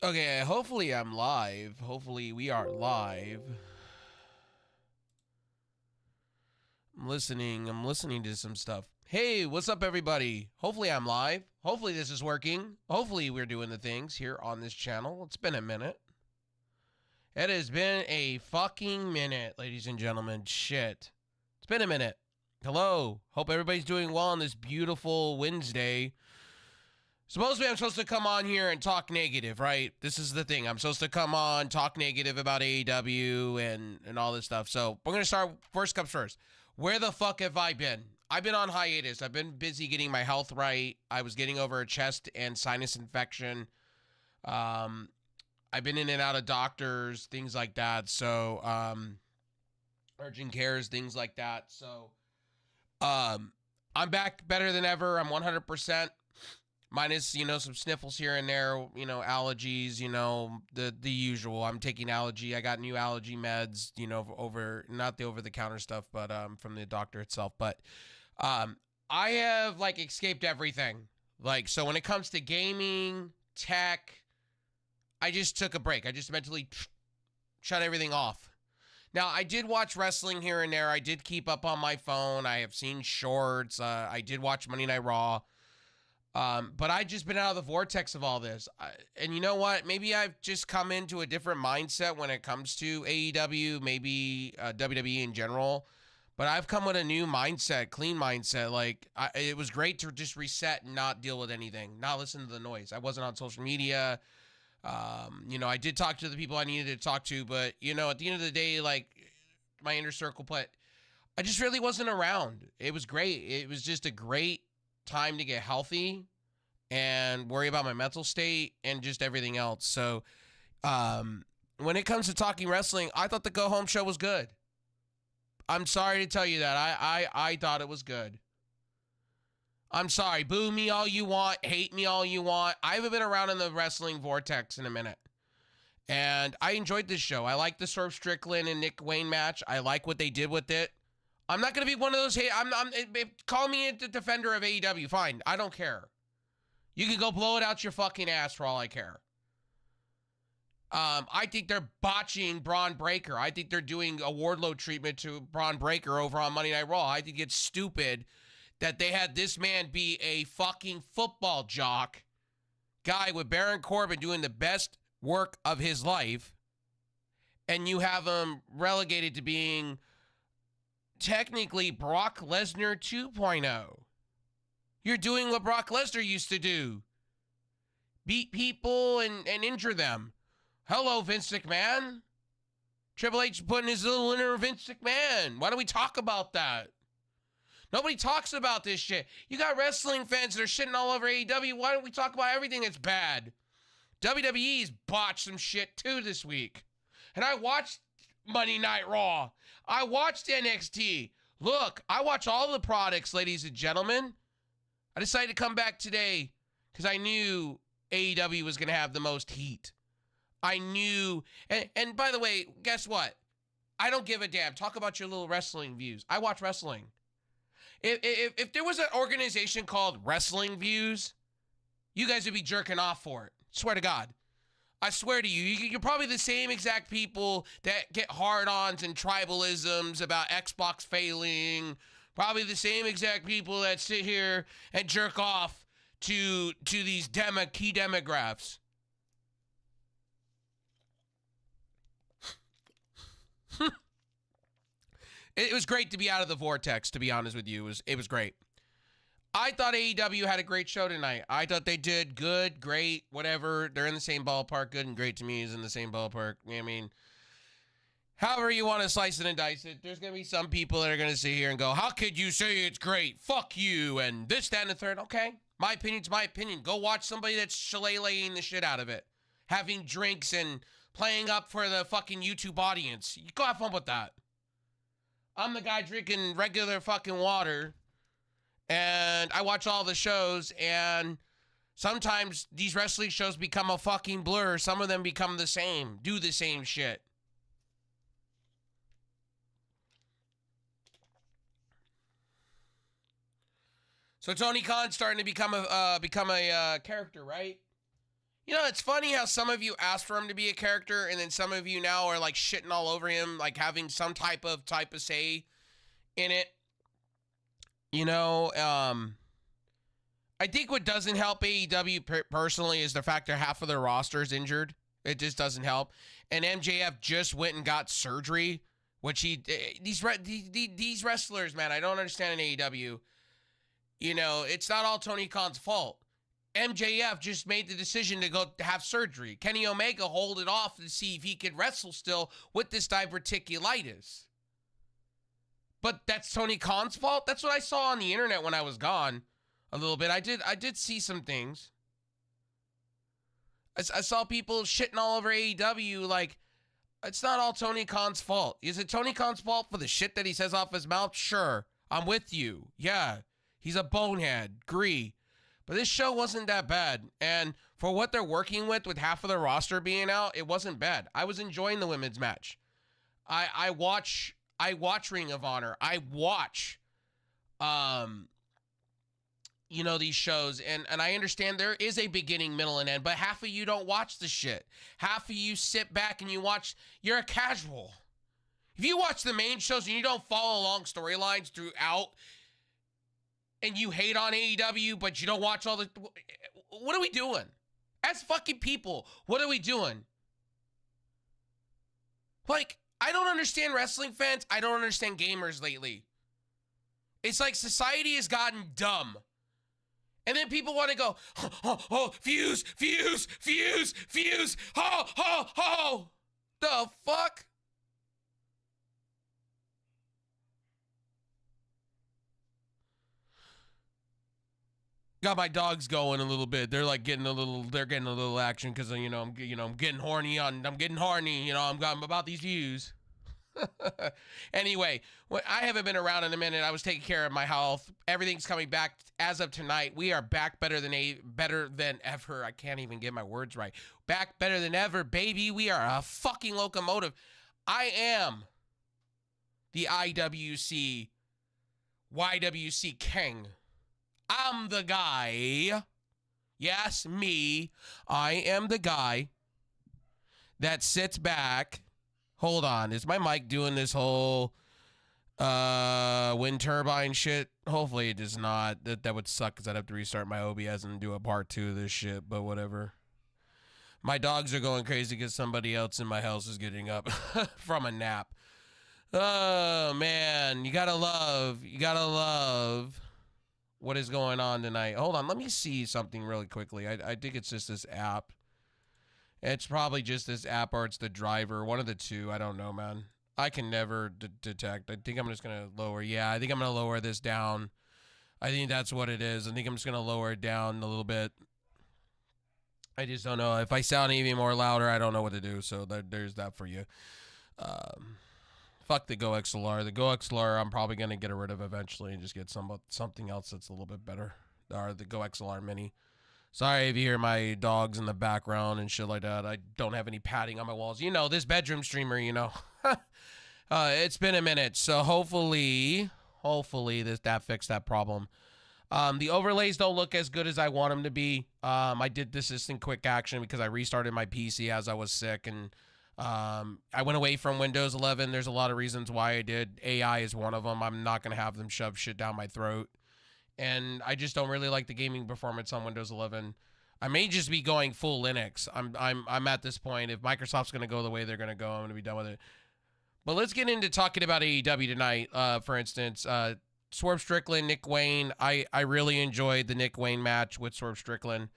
Okay, hopefully I'm live. Hopefully we are live. I'm listening to some stuff. Hey, what's up everybody? Hopefully I'm live. Hopefully this is working. Hopefully we're doing the things here on this channel. It's been a minute. It has been a fucking minute, ladies and gentlemen. Shit. It's been a minute. Hello. Hope everybody's doing well on this beautiful Wednesday. Supposedly I'm supposed to come on here and talk negative, right? This is the thing. I'm supposed to come on, talk negative about AEW and all this stuff. So we're going to start first comes first. Where the fuck have I been? I've been on hiatus. I've been busy getting my health right. I was getting over a chest and sinus infection. I've been in and out of doctors, things like that. So, urgent cares, things like that. So, I'm back better than ever. I'm 100%. Minus, some sniffles here and there, allergies, the usual. I'm taking allergy. I got new allergy meds, not the over-the-counter stuff, but from the doctor itself. But I have, escaped everything. So when it comes to gaming, tech, I just took a break. I just mentally shut everything off. Now, I did watch wrestling here and there. I did keep up on my phone. I have seen shorts. I did watch Monday Night Raw. But I've just been out of the vortex of all this. And you know what? Maybe I've just come into a different mindset when it comes to AEW, maybe WWE in general. But I've come with a new mindset, clean mindset. It was great to just reset and not deal with anything, not listen to the noise. I wasn't on social media. I did talk to the people I needed to talk to. But, at the end of the day, my inner circle, but I just really wasn't around. It was great. It was just a great time to get healthy and worry about my mental state and just everything else. So when it comes to talking wrestling, I thought the go home show was good. I'm sorry to tell you that. I thought it was good. I'm sorry. Boo me all you want. Hate me all you want. I haven't been around in the wrestling vortex in a minute. And I enjoyed this show. I like the Swerve Strickland and Nick Wayne match. I like what they did with it. I'm not going to be one of those, hey, call me a defender of AEW. Fine. I don't care. You can go blow it out your fucking ass for all I care. I think they're botching Braun Breaker. I think they're doing a Wardlow treatment to Braun Breaker over on Monday Night Raw. I think it's stupid that they had this man be a fucking football jock guy with Baron Corbin doing the best work of his life, and you have him relegated to being technically Brock Lesnar 2.0. You're doing what Brock Lesnar used to do. Beat people and injure them. Hello, Vince McMahon. Triple H putting his little inner Vince McMahon. Why don't we talk about that? Nobody talks about this shit. You got wrestling fans that are shitting all over AEW. Why don't we talk about everything that's bad? WWE's botched some shit too this week. And I watched Monday Night Raw. I watched NXT. Look, I watch all the products, ladies and gentlemen. I decided to come back today because I knew AEW was going to have the most heat. I knew, and by the way, guess what? I don't give a damn. Talk about your little wrestling views. I watch wrestling. If there was an organization called Wrestling Views, you guys would be jerking off for it. Swear to God. I swear to you, you're probably the same exact people that get hard-ons and tribalisms about Xbox failing. Probably the same exact people that sit here and jerk off to these key demographics. It was great to be out of the vortex, to be honest with you. It was great. I thought AEW had a great show tonight. I thought they did good, great, whatever. They're in the same ballpark. Good and great to me is in the same ballpark. I mean, however you want to slice it and dice it, there's going to be some people that are going to sit here and go, how could you say it's great? Fuck you, and this, that, and the third. Okay, my opinion's my opinion. Go watch somebody that's shillelaghing the shit out of it. Having drinks and playing up for the fucking YouTube audience. You go have fun with that. I'm the guy drinking regular fucking water, and I watch all the shows, and sometimes these wrestling shows become a fucking blur. Some of them become the same, do the same shit. So Tony Khan's starting to become a character, right? You know, it's funny how some of you asked for him to be a character, and then some of you now are like shitting all over him, like having some type of say in it. You know, I think what doesn't help AEW personally is the fact that half of their roster is injured. It just doesn't help. And MJF just went and got surgery, which these wrestlers, man, I don't understand in AEW. You know, it's not all Tony Khan's fault. MJF just made the decision to go have surgery. Kenny Omega hold it off to see if he could wrestle still with this diverticulitis. But that's Tony Khan's fault? That's what I saw on the internet when I was gone a little bit. I did see some things. I saw people shitting all over AEW like, it's not all Tony Khan's fault. Is it Tony Khan's fault for the shit that he says off his mouth? Sure. I'm with you. Yeah. He's a bonehead. Agree. But this show wasn't that bad. And for what they're working with half of the roster being out, it wasn't bad. I was enjoying the women's match. I watch Ring of Honor. I watch you know, these shows, and I understand there is a beginning, middle, and end, but half of you don't watch the shit. Half of you sit back and you watch, you're a casual. If you watch the main shows and you don't follow along storylines throughout, and you hate on AEW, but you don't watch all the, what are we doing? As fucking people, what are we doing? Like, I don't understand wrestling fans. I don't understand gamers lately. It's like society has gotten dumb. And then people want to go, fuse, ho. The fuck? Got my dogs going a little bit. They're like getting a little action because I'm getting horny. I'm getting horny. I'm about these views. Anyway, I haven't been around in a minute. I was taking care of my health. Everything's coming back as of tonight. We are back better than ever. I can't even get my words right. Back better than ever, baby. We are a fucking locomotive. I am the YWC King. I'm the guy. Yes, me. I am the guy that sits back. Hold on. Is my mic doing this whole wind turbine shit? Hopefully it does not. That would suck because I'd have to restart my OBS and do a part 2 of this shit, but whatever. My dogs are going crazy because somebody else in my house is getting up from a nap. Oh, man. You gotta love what is going on tonight. Hold on. Let me see something really quickly. I think it's just this app. It's probably just this app or it's the driver. One of the two. I don't know, man. I can never detect. I think I'm just going to lower. Yeah, I think I'm going to lower this down. I think that's what it is. I think I'm just going to lower it down a little bit. I just don't know. If I sound even more louder, I don't know what to do. So there's that for you. Fuck the Go XLR. The Go XLR I'm probably going to get rid of eventually and just get something else that's a little bit better. Or the Go XLR Mini. Sorry if you hear my dogs in the background and shit like that. I don't have any padding on my walls. This bedroom streamer, it's been a minute. So hopefully that fixed that problem. The overlays don't look as good as I want them to be. I did this in quick action because I restarted my PC as I was sick. And I went away from Windows 11. There's a lot of reasons why I did. AI is one of them. I'm not going to have them shove shit down my throat. And I just don't really like the gaming performance on Windows 11. I may just be going full Linux. I'm at this point. If Microsoft's going to go the way they're going to go, I'm going to be done with it. But let's get into talking about AEW tonight. For instance, Swerve Strickland, Nick Wayne. I really enjoyed the Nick Wayne match with Swerve Strickland.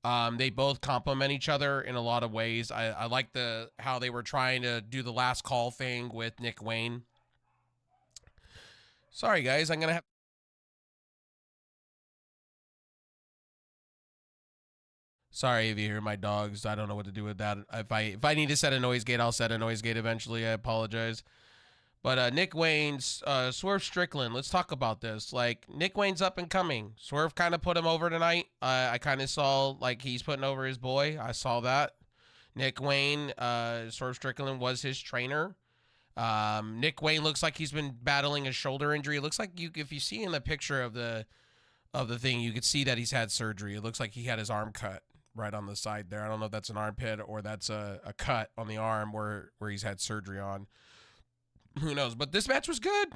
They both complement each other in a lot of ways. I like how they were trying to do the last call thing with Nick Wayne. Sorry, guys. I'm going to have... Sorry if you hear my dogs. I don't know what to do with that. If I need to set a noise gate, I'll set a noise gate eventually. I apologize. But Nick Wayne's Swerve Strickland. Let's talk about this. Like, Nick Wayne's up and coming. Swerve kind of put him over tonight. I kind of saw like he's putting over his boy. I saw that. Nick Wayne, Swerve Strickland was his trainer. Nick Wayne looks like he's been battling a shoulder injury. It looks like if you see in the picture of the thing, you could see that he's had surgery. It looks like he had his arm cut. right on the side there. I don't know if that's an armpit or that's a cut on the arm where he's had surgery on. Who knows? But this match was good.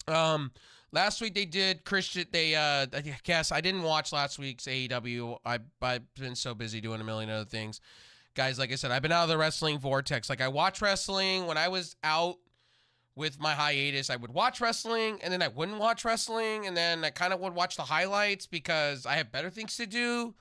Last week they did Christian. I guess I didn't watch last week's AEW. I've been so busy doing a million other things. Guys, like I said, I've been out of the wrestling vortex. Like, I watch wrestling when I was out with my hiatus. I would watch wrestling, and then I wouldn't watch wrestling, and then I kind of would watch the highlights because I have better things to do.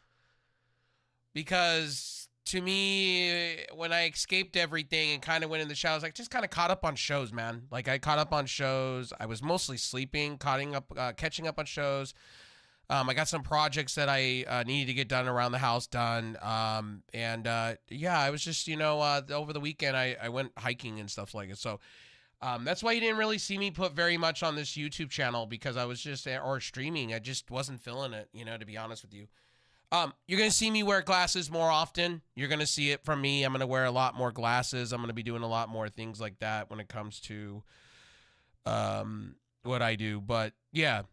Because to me, when I escaped everything and kind of went in the shower, I was like, just kind of caught up on shows, man. Like, I caught up on shows. I was mostly sleeping, catching up on shows. I got some projects that I needed to get done around the house done. Yeah, I was just, over the weekend, I went hiking and stuff like it. So that's why you didn't really see me put very much on this YouTube channel, because I was just, or streaming. I just wasn't feeling it, to be honest with you. You're going to see me wear glasses more often. You're going to see it from me. I'm going to wear a lot more glasses. I'm going to be doing a lot more things like that when it comes to what I do. But yeah.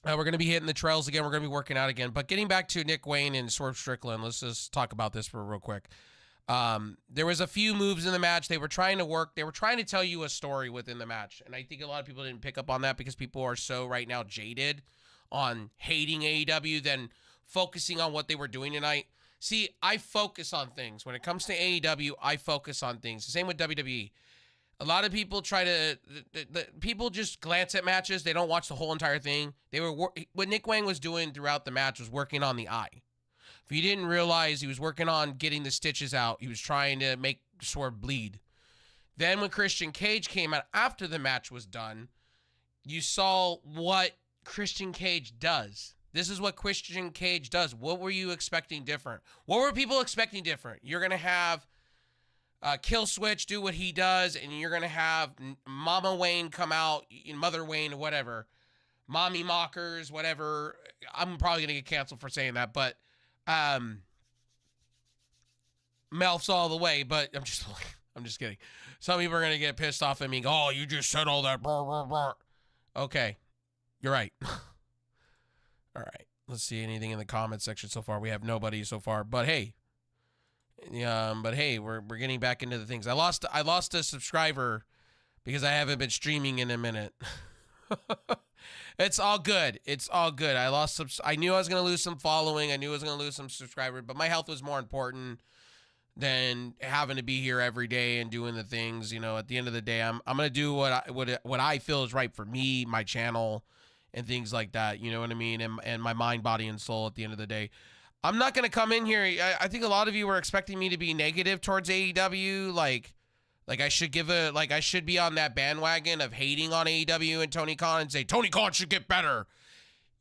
We're going to be hitting the trails again. We're going to be working out again. But getting back to Nick Wayne and Swerve Strickland, let's just talk about this for real quick. There was a few moves in the match. They were trying to work. They were trying to tell you a story within the match. And I think a lot of people didn't pick up on that because people are so right now jaded on hating AEW than focusing on what they were doing tonight. See, I focus on things. When it comes to AEW, I focus on things. The same with WWE. A lot of people people just glance at matches. They don't watch the whole entire thing. What Nick Wayne was doing throughout the match was working on the eye. If you didn't realize, he was working on getting the stitches out. He was trying to make Swerve bleed. Then when Christian Cage came out after the match was done, you saw what Christian Cage does. This is what Christian Cage does. What were you expecting different? What were people expecting different? You're going to have Kill Switch do what he does, and you're going to have Mama Wayne come out, Mother Wayne, whatever. Mommy Mockers, whatever. I'm probably going to get canceled for saying that, but Melfs all the way, but I'm just kidding. Some people are going to get pissed off at me. Oh, you just said all that. Brr, brr, brr. Okay. You're right. All right. Let's see anything in the comment section so far. We have nobody so far, but hey. We're getting back into the things. I lost a subscriber because I haven't been streaming in a minute. It's all good. It's all good. I knew I was going to lose some following. I knew I was going to lose some subscribers, but my health was more important than having to be here every day and doing the things. At the end of the day, I'm going to do what I feel is right for me, my channel, and things like that. You know what I mean? And my mind, body, and soul at the end of the day. I'm not going to come in here. I think a lot of you were expecting me to be negative towards AEW. Like I should be on that bandwagon of hating on AEW and Tony Khan and say, Tony Khan should get better.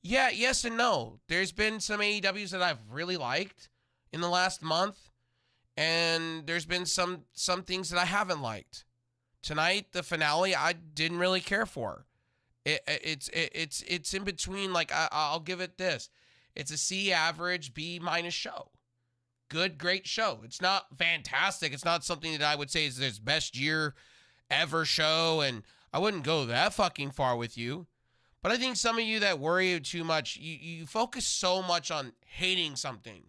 Yeah, yes and no. There's been some AEWs that I've really liked in the last month. And there's been some things that I haven't liked. Tonight, the finale, I didn't really care for. It's in between. Like, I'll give it this. It's a C average, B minus show. Good, great show. It's not fantastic. It's not something that I would say is this best year ever show, and I wouldn't go that fucking far with you. But I think some of you that worry too much, you focus so much on hating something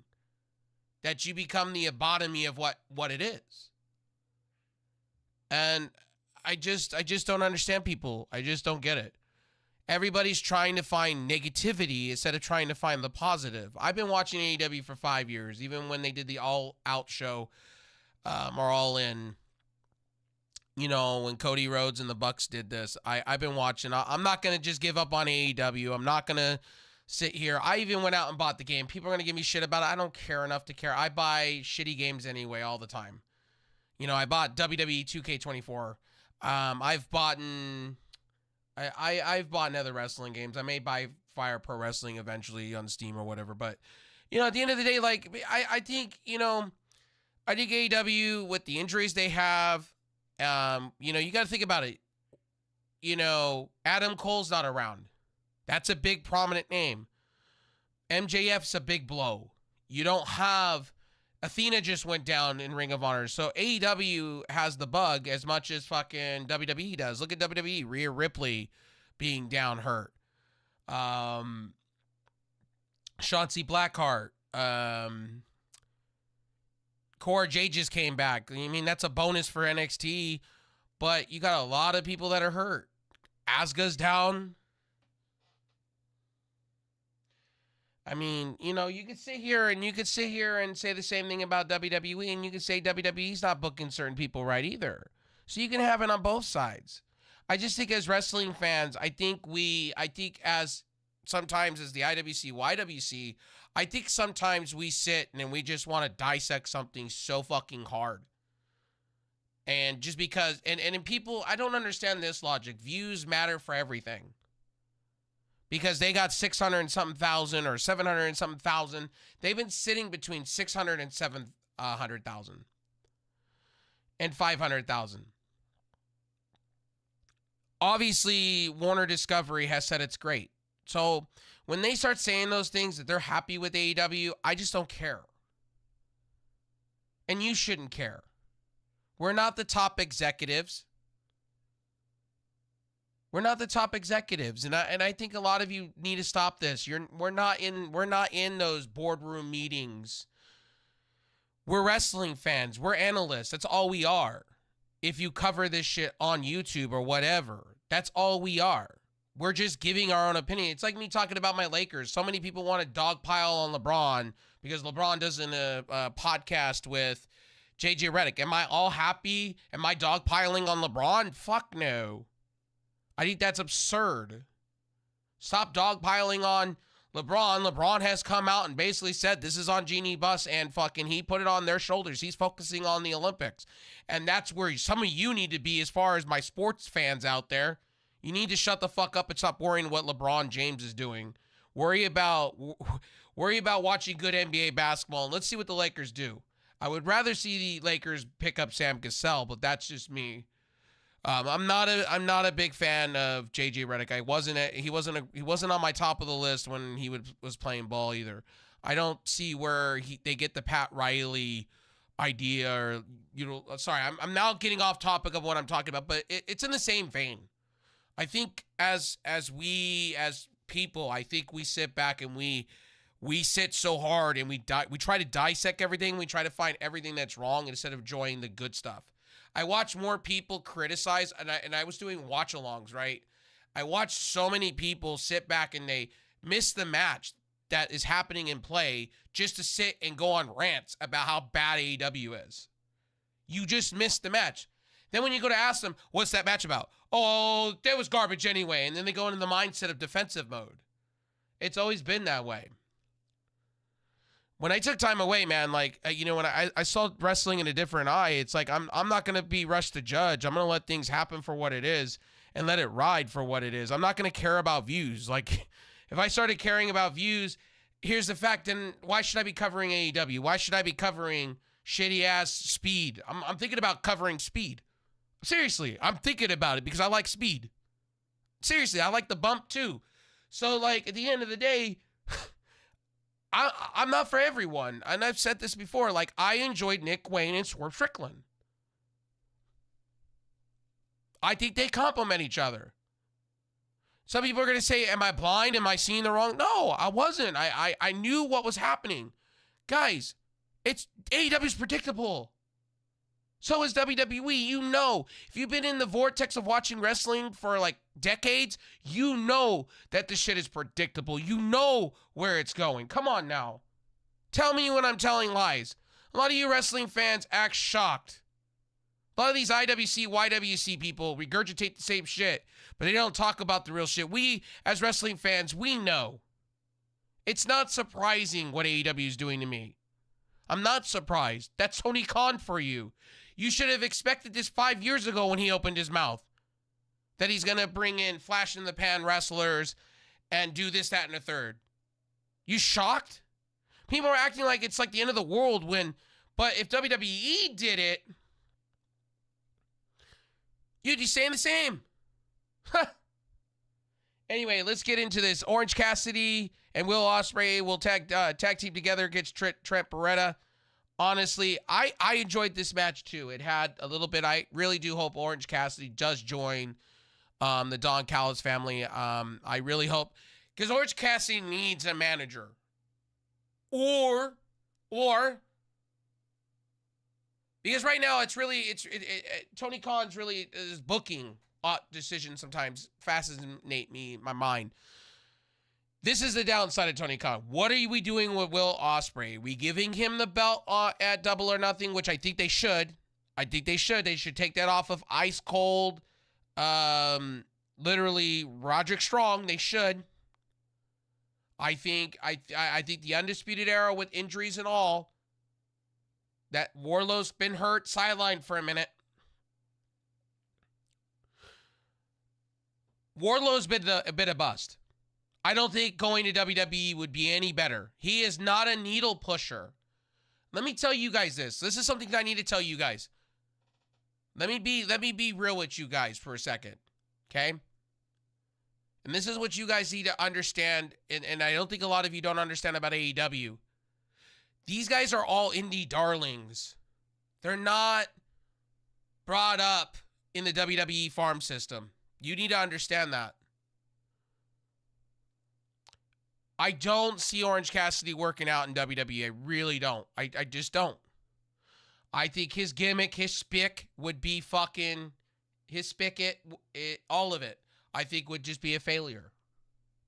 that you become the epitome of what it is. And I just don't understand people. I just don't get it. Everybody's trying to find negativity instead of trying to find the positive. I've been watching AEW for 5 years, even when they did the All Out show, or All In. When Cody Rhodes and the Bucks did this, I've been watching. I'm not going to just give up on AEW. I'm not going to sit here. I even went out and bought the game. People are going to give me shit about it. I don't care enough to care. I buy shitty games anyway all the time. I bought WWE 2K24. I've bought other wrestling games. I may buy Fire Pro Wrestling eventually on Steam or whatever. But, at the end of the day, like, I think AEW with the injuries they have, you got to think about it. Adam Cole's not around. That's a big prominent name. MJF's a big blow. You don't have Athena just went down in Ring of Honor. So AEW has the bug as much as fucking WWE does. Look at WWE. Rhea Ripley being down hurt. Shotzi Blackheart. Cora Jade just came back. I mean, that's a bonus for NXT, but you got a lot of people that are hurt. Asuka's down. I mean, you know, you could sit here and say the same thing about WWE, and you could say WWE's not booking certain people right either. So you can have it on both sides. I just think as wrestling fans, I think as sometimes as the IWC, YWC, I think sometimes we sit and we just want to dissect something so fucking hard. And just because, and in people, I don't understand this logic. Views matter for everything. Because they got 600 and something thousand or 700 and something thousand. They've been sitting between 600 and 700,000 and 500,000. Obviously, Warner Discovery has said it's great. So when they start saying those things that they're happy with AEW, I just don't care. And you shouldn't care. We're not the top executives. We're not the top executives, and I think a lot of you need to stop this. We're not in those boardroom meetings. We're wrestling fans. We're analysts. That's all we are. If you cover this shit on YouTube or whatever, that's all we are. We're just giving our own opinion. It's like me talking about my Lakers. So many people want to dogpile on LeBron because LeBron does a podcast with JJ Redick. Am I all happy? Am I dogpiling on LeBron? Fuck no. I think that's absurd. Stop dogpiling on LeBron. LeBron has come out and basically said this is on Jeannie Buss, and fucking he put it on their shoulders. He's focusing on the Olympics. And that's where some of you need to be as far as my sports fans out there. You need to shut the fuck up and stop worrying what LeBron James is doing. Worry about watching good NBA basketball, and let's see what the Lakers do. I would rather see the Lakers pick up Sam Cassell, but that's just me. I'm not a big fan of JJ Redick. He wasn't on my top of the list when he was playing ball either. I don't see where they get the Pat Riley idea, or sorry, I'm now getting off topic of what I'm talking about, but it's in the same vein. I think as people, I think we sit back and we sit so hard and we try to dissect everything. We try to find everything that's wrong instead of enjoying the good stuff. I watch more people criticize, and I was doing watch-alongs, right? I watched so many people sit back and they miss the match that is happening in play just to sit and go on rants about how bad AEW is. You just missed the match. Then when you go to ask them, what's that match about? Oh, that was garbage anyway. And then they go into the mindset of defensive mode. It's always been that way. When I took time away, man, like, when I saw wrestling in a different eye, it's like I'm not going to be rushed to judge. I'm going to let things happen for what it is and let it ride for what it is. I'm not going to care about views. Like, if I started caring about views, here's the fact, then why should I be covering AEW? Why should I be covering shitty-ass Speed? I'm thinking about covering Speed. Seriously, I'm thinking about it because I like Speed. Seriously, I like the bump too. So, like, at the end of the day, I'm not for everyone. And I've said this before. Like, I enjoyed Nick Wayne and Swerve Strickland. I think they complement each other. Some people are going to say, am I blind? Am I seeing the wrong? No, I wasn't. I knew what was happening. Guys, AEW's predictable. So is WWE. You know, if you've been in the vortex of watching wrestling for like decades, you know that the shit is predictable. You know where it's going. Come on now. Tell me when I'm telling lies. A lot of you wrestling fans act shocked. A lot of these IWC, YWC people regurgitate the same shit, but they don't talk about the real shit. We, as wrestling fans, we know. It's not surprising what AEW is doing to me. I'm not surprised. That's Tony Khan for you. You should have expected this 5 years ago when he opened his mouth. That he's going to bring in flash-in-the-pan wrestlers and do this, that, and a third. You shocked? People are acting like it's like the end of the world but if WWE did it, you'd be saying the same. Anyway, let's get into this. Orange Cassidy and Will Ospreay will tag team together against Trent Beretta. Honestly, I enjoyed this match too. It had a little bit. I really do hope Orange Cassidy does join the Don Callis family. I really hope, because Orange Cassidy needs a manager. or because right now Tony Khan's really is booking decisions sometimes fascinate me in my mind. This is the downside of Tony Khan. What are we doing with Will Ospreay? Are we giving him the belt at Double or Nothing, which I think they should. They should take that off of Ice Cold. Literally Roderick Strong. They should. I think the Undisputed Era with injuries and all. That Wardlow's been hurt, sidelined for a minute. Wardlow's been a bit of bust. I don't think going to WWE would be any better. He is not a needle pusher. Let me tell you guys this. This is something I need to tell you guys. Let me be real with you guys for a second. Okay? And this is what you guys need to understand, and I don't think a lot of you don't understand about AEW. These guys are all indie darlings. They're not brought up in the WWE farm system. You need to understand that. I don't see Orange Cassidy working out in WWE. I really don't. I just don't. I think his gimmick, his spick would be fucking, his spigot, all of it, I think would just be a failure.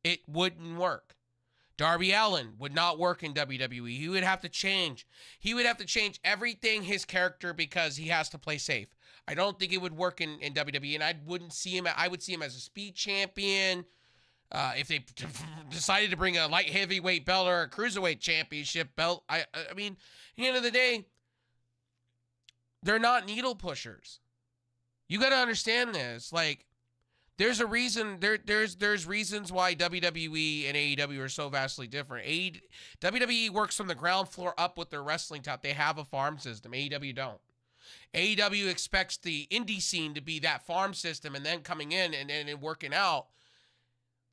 It wouldn't work. Darby Allin would not work in WWE. He would have to change. He would have to change everything, his character, because he has to play safe. I don't think it would work in WWE, and I would see him as a speed champion. If they decided to bring a light heavyweight belt or a cruiserweight championship belt, I mean, at the end of the day, they're not needle pushers. You got to understand this. Like, there's a reason. There's reasons why WWE and AEW are so vastly different. WWE works from the ground floor up with their wrestling talent. They have a farm system. AEW don't. AEW expects the indie scene to be that farm system and then coming in and working out.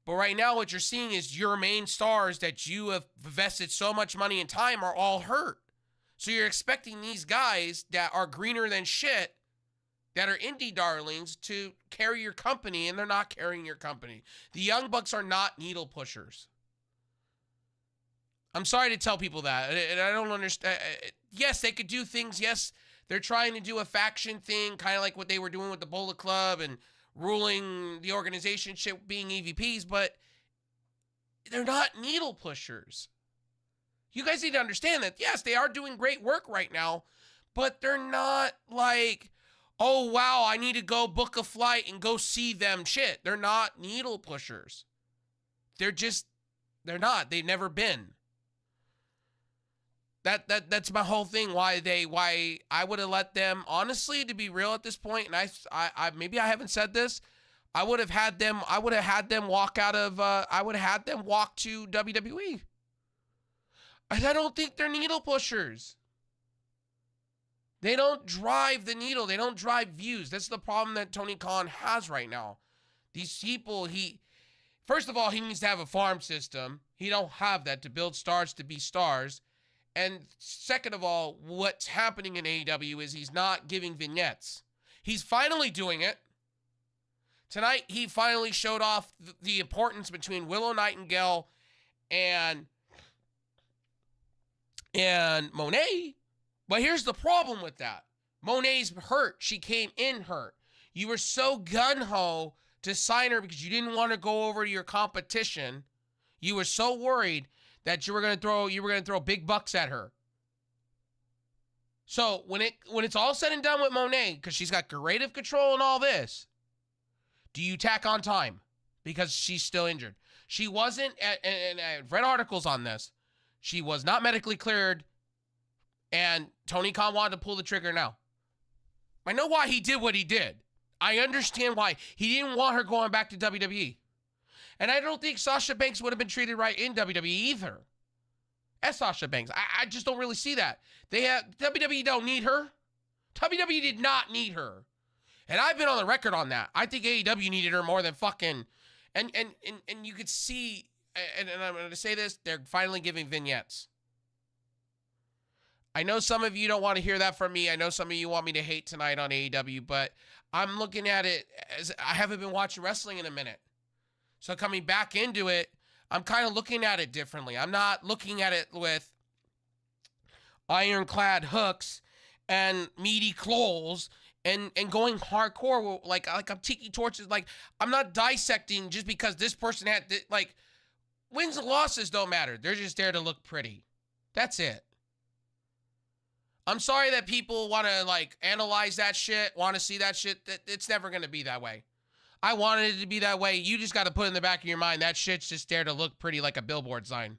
But right now, what you're seeing is your main stars that you have invested so much money and time are all hurt. So you're expecting these guys that are greener than shit, that are indie darlings, to carry your company, and they're not carrying your company. The Young Bucks are not needle pushers. I'm sorry to tell people that, and I don't understand. Yes, they could do things. Yes, they're trying to do a faction thing, kind of like what they were doing with the Bullet Club and ruling the organization shit, being EVPs, but they're not needle pushers. You guys need to understand that, yes, they are doing great work right now, but they're not like, oh, wow, I need to go book a flight and go see them shit. They're not needle pushers. They're not. They've never been. That's my whole thing. Why I would have let them, honestly, to be real at this point, and I maybe I haven't said this, I would have had them walk to WWE. I don't think they're needle pushers. They don't drive the needle. They don't drive views. That's the problem that Tony Khan has right now. These people, first of all, he needs to have a farm system. He don't have that to build stars to be stars. And second of all, what's happening in AEW is he's not giving vignettes. He's finally doing it. Tonight, he finally showed off the importance between Willow Nightingale and Monet. But here's the problem with that. Monet's hurt. She came in hurt. You were so gung-ho to sign her because you didn't want to go over to your competition. You were so worried that you were going to throw big bucks at her. So when it's all said and done with Monet, because she's got creative control and all this, do you tack on time? Because she's still injured. She wasn't, and I've read articles on this, she was not medically cleared, and Tony Khan wanted to pull the trigger now. I know why he did what he did. I understand why. He didn't want her going back to WWE. And I don't think Sasha Banks would have been treated right in WWE either. As Sasha Banks. I just don't really see that. WWE don't need her. WWE did not need her. And I've been on the record on that. I think AEW needed her more than fucking... And you could see... And I'm going to say this. They're finally giving vignettes. I know some of you don't want to hear that from me. I know some of you want me to hate tonight on AEW. But I'm looking at it as... I haven't been watching wrestling in a minute. So coming back into it, I'm kind of looking at it differently. I'm not looking at it with, ironclad hooks and meaty claws and going hardcore like I'm tiki torches. Like, I'm not dissecting just because this person had like, wins and losses don't matter. They're just there to look pretty. That's it. I'm sorry that people want to like analyze that shit, want to see that shit. It's never going to be that way. I wanted it to be that way. You just got to put in the back of your mind that shit's just there to look pretty like a billboard sign.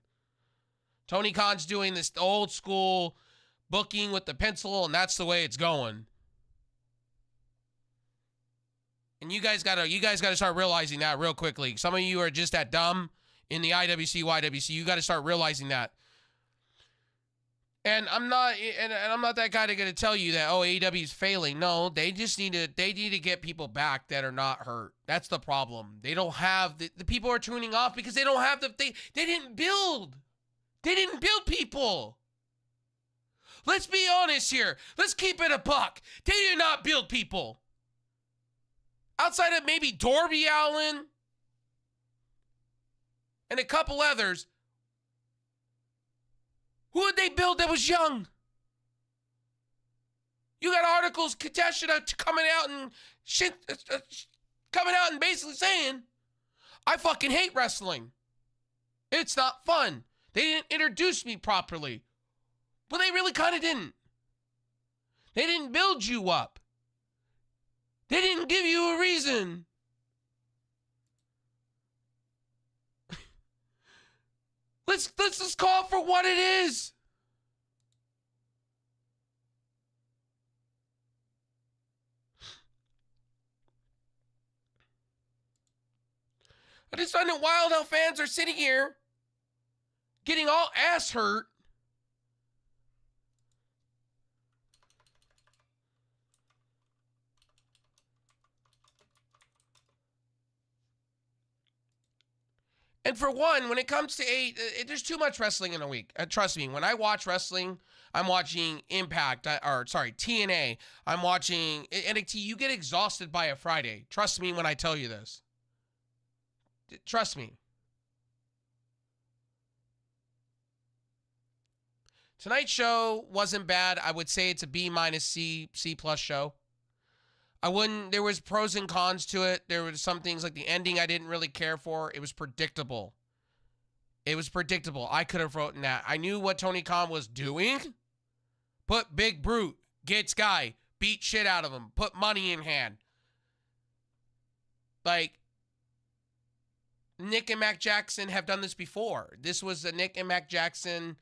Tony Khan's doing this old school booking with the pencil, and that's the way it's going. And you guys gotta start realizing that real quickly. Some of you are just that dumb in the IWC, YWC. You got to start realizing that. And I'm not that guy to gonna tell you that AEW is failing. No, they just need to get people back that are not hurt. That's the problem. They don't have the people are tuning off because they don't have they didn't build. They didn't build people. Let's be honest here. Let's keep it a buck. They did not build people. Outside of maybe Darby Allin and a couple others, who did they build that was young? You got articles, Katesh coming out and shit, coming out and basically saying, I fucking hate wrestling. It's not fun. They didn't introduce me properly. But they really kind of didn't. They didn't build you up. They didn't give you a reason. Let's just call it for what it is. I just find it wild how fans are sitting here getting all ass hurt. And for one, when it comes to there's too much wrestling in a week. Trust me, when I watch wrestling, I'm watching Impact, TNA. I'm watching NXT. You get exhausted by a Friday. Trust me when I tell you this. Trust me. Tonight's show wasn't bad. I would say it's a B- C+ show. There was pros and cons to it. There were some things like the ending I didn't really care for. It was predictable. I could have written that. I knew what Tony Khan was doing. Put Big Brute, get Sky, beat shit out of him, put money in hand. Like, Nick and Mac Jackson have done this before. This was a Nick and Mac Jackson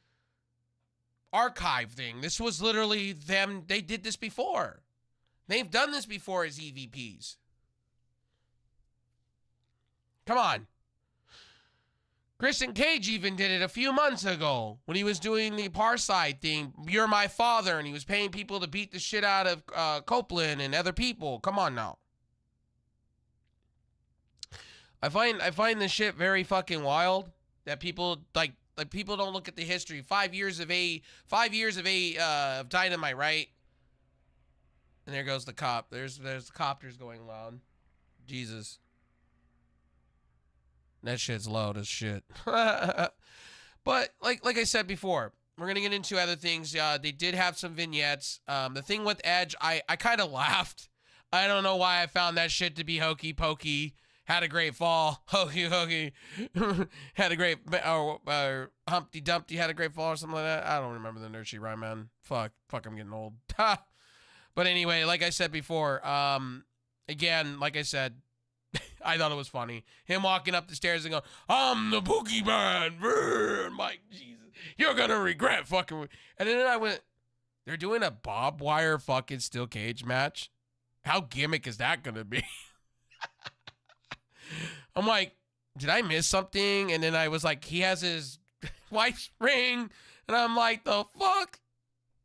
archive thing. This was literally them. They did this before. They've done this before as EVPs. Come on. Christian Cage even did it a few months ago when he was doing the Parside thing. You're my father, and he was paying people to beat the shit out of Copeland and other people. Come on now. I find this shit very fucking wild that people like people don't look at the history. 5 years of Dynamite, right? And there goes the cop. There's the copters going loud. Jesus. That shit's loud as shit. But like I said before, we're going to get into other things. They did have some vignettes. The thing with Edge, I kind of laughed. I don't know why I found that shit to be hokey pokey. Had a great fall. Hokey. Had a great, Humpty Dumpty had a great fall or something like that. I don't remember the nursery rhyme, man. Fuck, I'm getting old. But anyway, like I said before, again, like I said, I thought it was funny. Him walking up the stairs and going, I'm the boogeyman. I'm like, Jesus, you're going to regret fucking. And then I went, they're doing a barbed wire fucking steel cage match? How gimmick is that going to be? I'm like, did I miss something? And then I was like, he has his wife's ring. And I'm like, the fuck?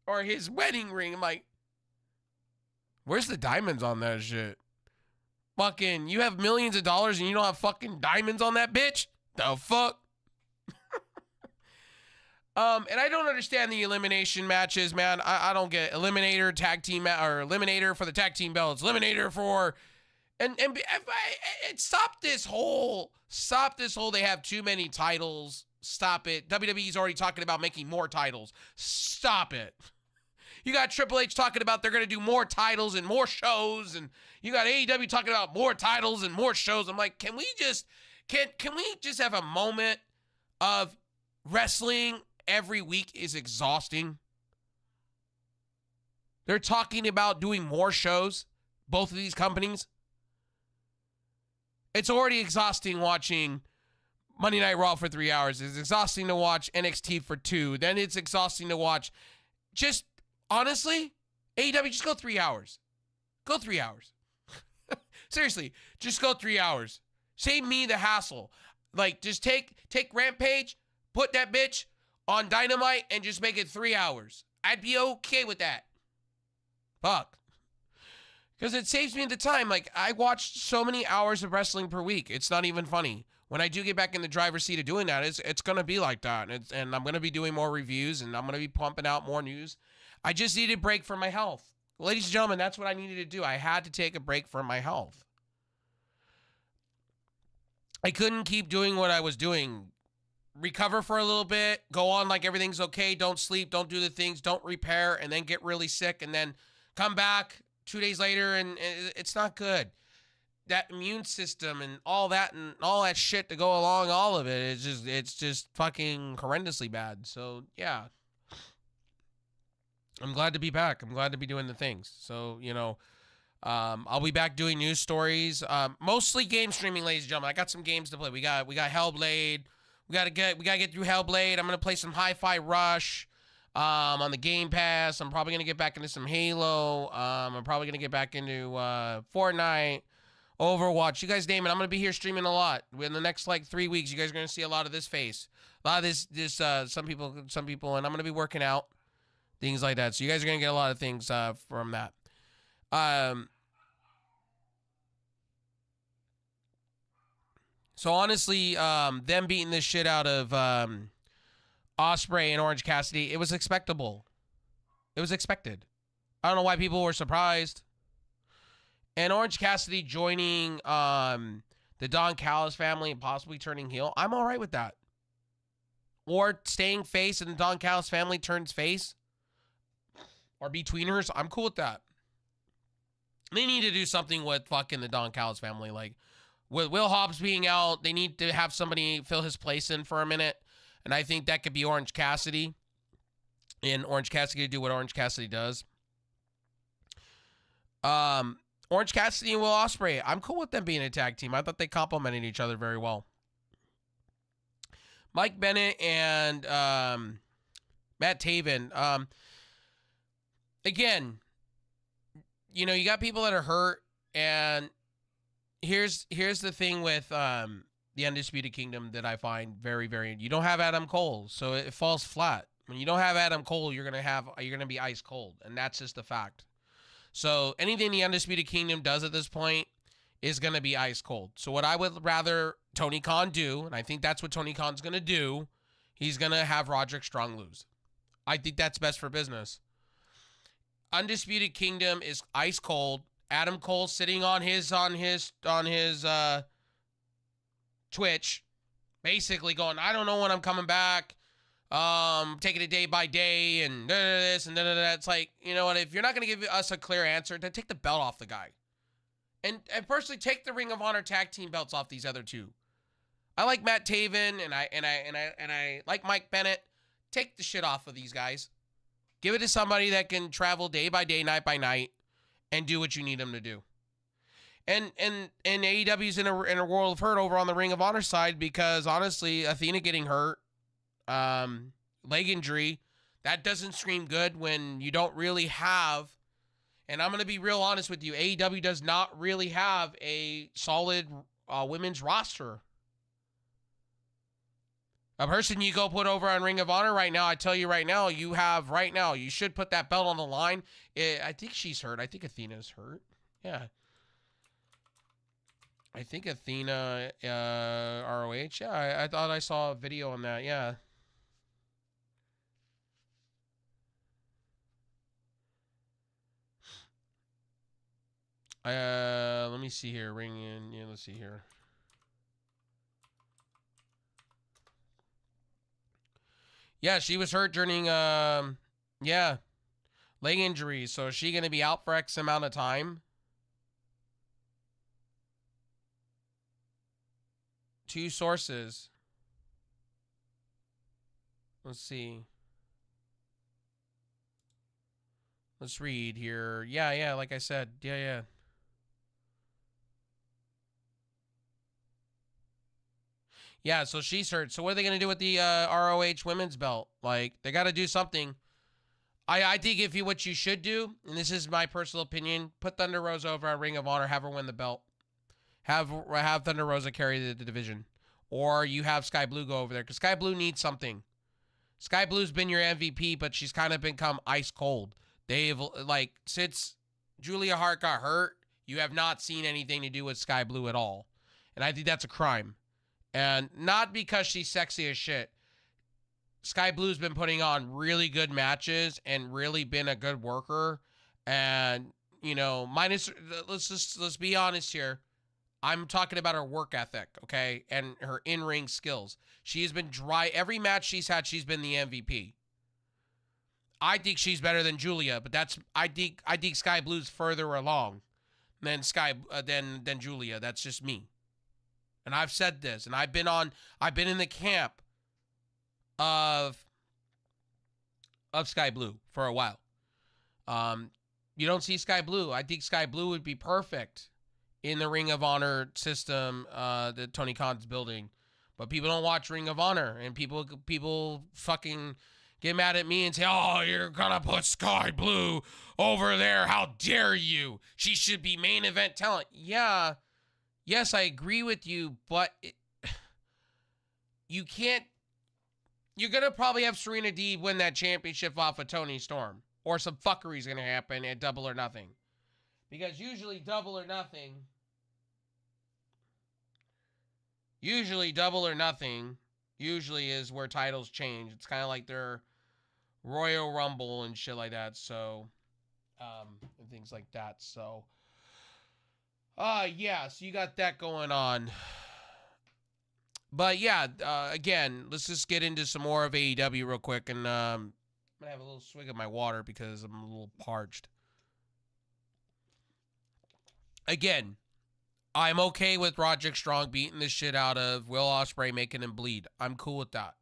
Or his wedding ring. I'm like, where's the diamonds on that shit? Fucking, you have millions of dollars and you don't have fucking diamonds on that bitch? The fuck? And I don't understand the elimination matches, man. I don't get Eliminator tag team or Eliminator for the tag team belts, Eliminator for and stop this whole they have too many titles Stop it. WWE's already talking about making more titles. Stop it. You got Triple H talking about they're going to do more titles and more shows, and you got AEW talking about more titles and more shows. I'm like, can we just have a moment of wrestling every week is exhausting? They're talking about doing more shows, both of these companies. It's already exhausting watching Monday Night Raw for 3 hours. It's exhausting to watch NXT for 2. Then it's exhausting to watch. Just honestly, AEW, just go 3 hours. Go 3 hours. Seriously, just go 3 hours. Save me the hassle. Like, just take Rampage, put that bitch on Dynamite, and just make it 3 hours. I'd be okay with that. Fuck. Because it saves me the time. Like, I watch so many hours of wrestling per week. It's not even funny. When I do get back in the driver's seat of doing that, it's going to be like that. And I'm going to be doing more reviews, and I'm going to be pumping out more news. I just needed a break from my health. Ladies and gentlemen, that's what I needed to do. I had to take a break from my health. I couldn't keep doing what I was doing. Recover for a little bit, go on like everything's okay, don't sleep, don't do the things, don't repair, and then get really sick, and then come back 2 days later, and it's not good. That immune system and all that shit to go along, all of it, it's just fucking horrendously bad. So yeah, I'm glad to be back. I'm glad to be doing the things. So, you know, I'll be back doing news stories, mostly game streaming, ladies and gentlemen. I got some games to play. We got Hellblade. We gotta get through Hellblade. I'm gonna play some Hi-Fi Rush on the Game Pass. I'm probably gonna get back into some Halo. I'm probably gonna get back into Fortnite, Overwatch. You guys name it. I'm gonna be here streaming a lot. In the next like 3 weeks, you guys are gonna see a lot of this face, a lot of this some people, and I'm gonna be working out, things like that. So you guys are gonna get a lot of things from that. So honestly, them beating this shit out of Ospreay and Orange Cassidy, it was expectable. It was expected. I don't know why people were surprised. And Orange Cassidy joining the Don Callis family and possibly turning heel, I'm all right with that. Or staying face and the Don Callis family turns face. Or be tweeners, I'm cool with that. They need to do something with fucking the Don Callis family, like, with Will Hobbs being out, they need to have somebody fill his place in for a minute. And I think that could be Orange Cassidy. And Orange Cassidy to do what Orange Cassidy does. Orange Cassidy and Will Ospreay, I'm cool with them being a tag team. I thought they complemented each other very well. Mike Bennett and Matt Taven. Again, you know, you got people that are hurt, and here's the thing with the Undisputed Kingdom that I find very, very, you don't have Adam Cole, so it falls flat. When you don't have Adam Cole, you're gonna be ice cold, and that's just the fact. So anything the Undisputed Kingdom does at this point is gonna be ice cold. So what I would rather Tony Khan do, and I think that's what Tony Khan's gonna do, he's gonna have Roderick Strong lose. I think that's best for business. Undisputed Kingdom is ice cold. Adam Cole sitting on his Twitch, basically going, I don't know when I'm coming back. Taking it day by day and this and that. It's like, you know what? If you're not going to give us a clear answer, then take the belt off the guy. And personally, take the Ring of Honor tag team belts off these other two. I like Matt Taven and I like Mike Bennett. Take the shit off of these guys. Give it to somebody that can travel day by day, night by night, and do what you need them to do. And AEW's in a world of hurt over on the Ring of Honor side because honestly, Athena getting hurt, leg injury, that doesn't scream good when you don't really have. And I'm going to be real honest with you, AEW does not really have a solid women's roster. A person you go put over on Ring of Honor right now, I tell you right now, you should put that belt on the line. I think she's hurt. I think Athena's hurt. Yeah. I think Athena, ROH. Yeah, I thought I saw a video on that. Yeah. Let me see here. Ring in. Yeah, let's see here. Yeah, she was hurt during yeah, leg injury. So is she going to be out for X amount of time? 2 sources. Let's see. Let's read here. Yeah, like I said. Yeah. Yeah, so she's hurt. So what are they going to do with the ROH women's belt? Like, they got to do something. I think what you should do, and this is my personal opinion, put Thunder Rosa over at Ring of Honor, have her win the belt. Have Thunder Rosa carry the division. Or you have Sky Blue go over there, because Sky Blue needs something. Sky Blue's been your MVP, but she's kind of become ice cold. They've, like, since Julia Hart got hurt, you have not seen anything to do with Sky Blue at all. And I think that's a crime. And not because she's sexy as shit. Sky Blue's been putting on really good matches and really been a good worker. And, you know, let's be honest here. I'm talking about her work ethic, okay? And her in-ring skills. She's been dry. Every match she's had, she's been the MVP. I think she's better than Julia, but I think Sky Blue's further along than than Julia. That's just me. And I've said this, and I've been in the camp of Sky Blue for a while. You don't see Sky Blue. I think Sky Blue would be perfect in the Ring of Honor system that Tony Khan's building. But people don't watch Ring of Honor, and people fucking get mad at me and say, "Oh, you're gonna put Sky Blue over there? How dare you? She should be main event talent." Yeah, yes, I agree with you, but you can't. You're going to probably have Serena Deeb win that championship off of Toni Storm. Or some fuckery is going to happen at Double or Nothing. Because usually Double or Nothing is where titles change. It's kind of like their Royal Rumble and shit like that. So, and things like that. So, yeah, so you got that going on. But yeah, again, let's just get into some more of AEW real quick. And I'm going to have a little swig of my water because I'm a little parched. Again, I'm okay with Roderick Strong beating the shit out of Will Ospreay, making him bleed. I'm cool with that.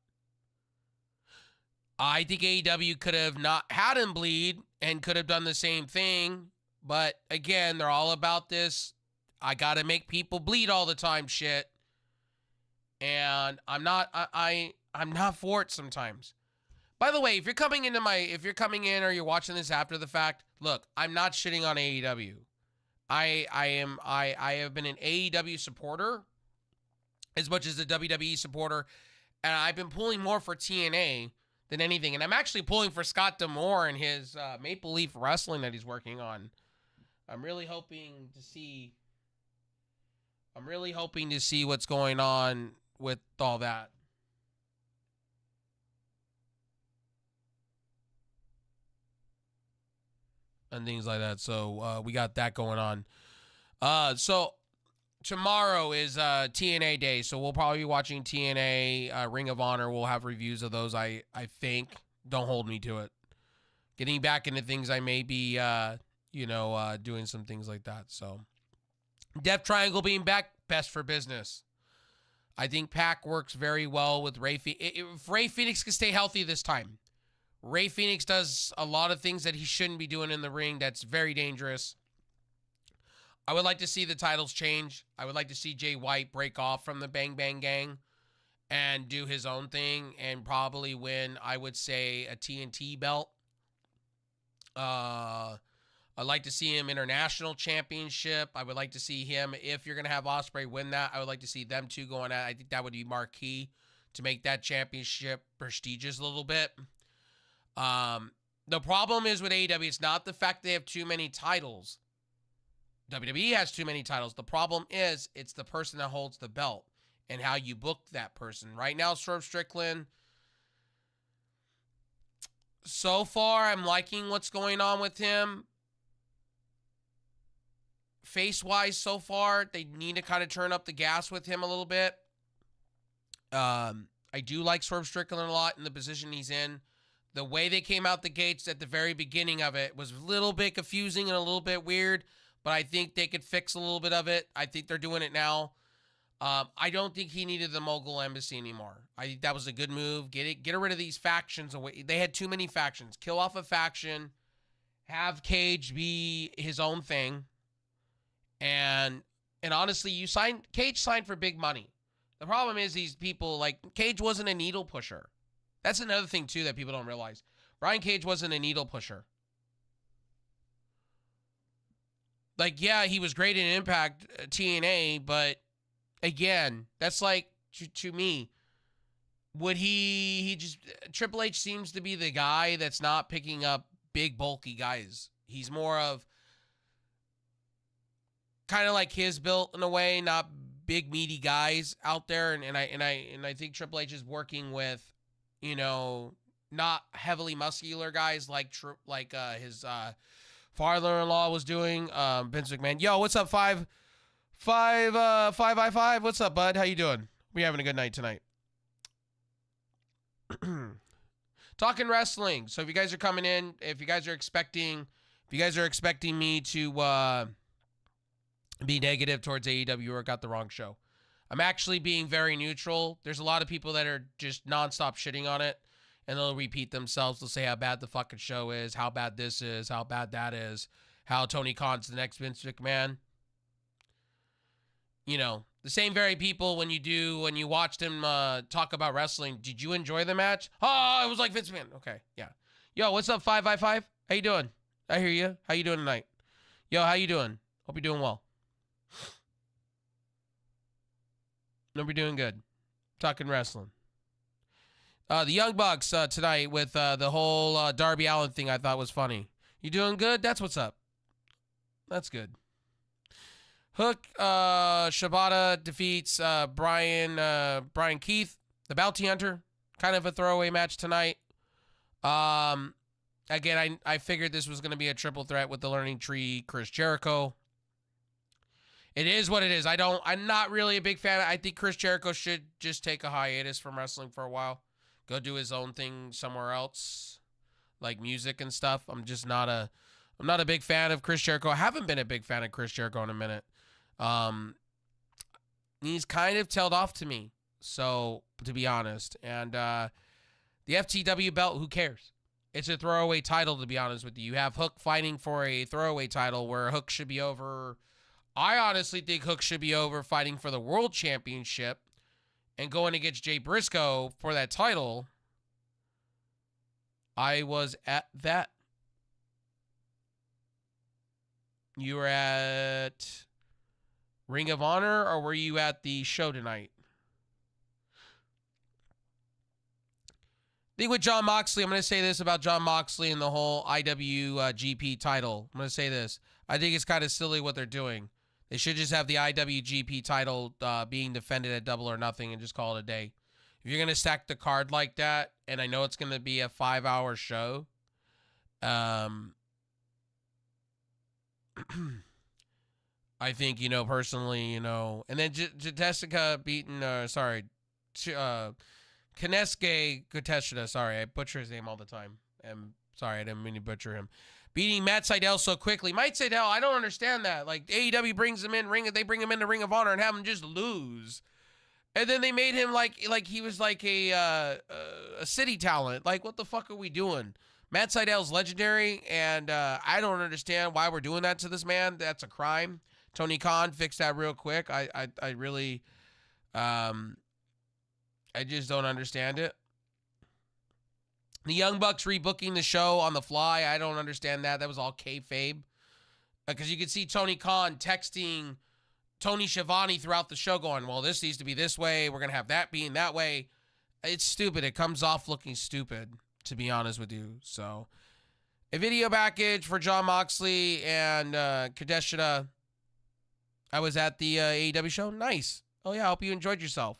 I think AEW could have not had him bleed and could have done the same thing. But again, they're all about this. I got to make people bleed all the time shit. And I'm not for it sometimes. By the way, if you're coming in or you're watching this after the fact, look, I'm not shitting on AEW. I have been an AEW supporter as much as a WWE supporter, and I've been pulling more for TNA than anything. And I'm actually pulling for Scott D'Amore and his Maple Leaf Wrestling that he's working on. I'm really hoping to see what's going on with all that. And things like that. So we got that going on. So tomorrow is TNA day. So we'll probably be watching TNA, Ring of Honor. We'll have reviews of those, I think. Don't hold me to it. Getting back into things, I may be, doing some things like that. So Death Triangle being back, best for business. I think Pac works very well with Ray Phoenix. If Ray Phoenix can stay healthy this time, Ray Phoenix does a lot of things that he shouldn't be doing in the ring. That's very dangerous. I would like to see the titles change. I would like to see Jay White break off from the Bang Bang Gang and do his own thing and probably win, I would say, a TNT belt. I'd like to see him international championship. I would like to see him, if you're going to have Ospreay win that, I would like to see them two going at it. I think that would be marquee to make that championship prestigious a little bit. The problem is with AEW, it's not the fact they have too many titles. WWE has too many titles. The problem is it's the person that holds the belt and how you book that person. Right now, Swerve Strickland, so far, I'm liking what's going on with him. Face-wise, so far, they need to kind of turn up the gas with him a little bit. I do like Swerve Strickland a lot in the position he's in. The way they came out the gates at the very beginning of it was a little bit confusing and a little bit weird, but I think they could fix a little bit of it. I think they're doing it now. I don't think he needed the Mogul Embassy anymore. I think that was a good move. Get rid of these factions away. They had too many factions. Kill off a faction. Have Cage be his own thing. And honestly, Cage signed for big money. The problem is these people, like, Cage wasn't a needle pusher. That's another thing, too, that people don't realize. Brian Cage wasn't a needle pusher. Like, yeah, he was great in Impact TNA, but again, that's like, to me, would he just, Triple H seems to be the guy that's not picking up big, bulky guys. He's more of kind of like his built in a way, not big, meaty guys out there. And I think Triple H is working with, you know, not heavily muscular guys like his father-in-law was doing, Vince McMahon. Yo, what's up, 5i5? What's up, bud? How you doing? We having a good night tonight. Talking wrestling. So if you guys are coming in, if you guys are expecting me to be negative towards AEW, or got the wrong show. I'm actually being very neutral. There's a lot of people that are just nonstop shitting on it, and they'll repeat themselves. They'll say how bad the fucking show is, how bad this is, how bad that is, how Tony Khan's the next Vince McMahon. You know, the same very people when you watched him talk about wrestling. Did you enjoy the match? Oh, it was like Vince McMahon. Okay, yeah. Yo, what's up, 5i5? How you doing? I hear you. How you doing tonight? Yo, how you doing? Hope you're doing well. Hope you're doing good. Talking wrestling. The Young Bucks tonight with the whole Darby Allin thing I thought was funny. You doing good? That's what's up. That's good. Hook, Shibata defeats Brian Keith, the Bounty Hunter. Kind of a throwaway match tonight. Again, I figured this was going to be a triple threat with the Learning Tree, Chris Jericho. It is what it is. I'm not really a big fan. I think Chris Jericho should just take a hiatus from wrestling for a while. Go do his own thing somewhere else, like music and stuff. I'm not a big fan of Chris Jericho. I haven't been a big fan of Chris Jericho in a minute. He's kind of tailed off to me, so to be honest. And the FTW belt, who cares? It's a throwaway title, to be honest with you. You have Hook fighting for a throwaway title where Hook should be over. I honestly think Hook should be over fighting for the World Championship and going against Jay Briscoe for that title. I was at that. You were at Ring of Honor, or were you at the show tonight? I think with Jon Moxley, I'm going to say this about Jon Moxley and the whole IWGP title. I'm going to say this. I think it's kind of silly what they're doing. They should just have the IWGP title being defended at Double or Nothing and just call it a day. If you're going to stack the card like that, and I know it's going to be a 5-hour show, I think, personally, and then Jessica beating, Konesuke Koteshida, sorry, I butcher his name all the time. I'm sorry, I didn't mean to butcher him. Beating Matt Sydal so quickly. Matt Sydal, I don't understand that. Like, AEW brings him in, they bring him into Ring of Honor and have him just lose. And then they made him like he was like a city talent. Like, what the fuck are we doing? Matt Sydal's legendary, and I don't understand why we're doing that to this man. That's a crime. Tony Khan fixed that real quick. I really, I just don't understand it. The Young Bucks rebooking the show on the fly. I don't understand that. That was all kayfabe. Because you could see Tony Khan texting Tony Schiavone throughout the show going, well, this needs to be this way. We're going to have that being that way. It's stupid. It comes off looking stupid, to be honest with you. So, a video package for Jon Moxley and Kadeshita. I was at the AEW show. Nice. Oh, yeah. I hope you enjoyed yourself.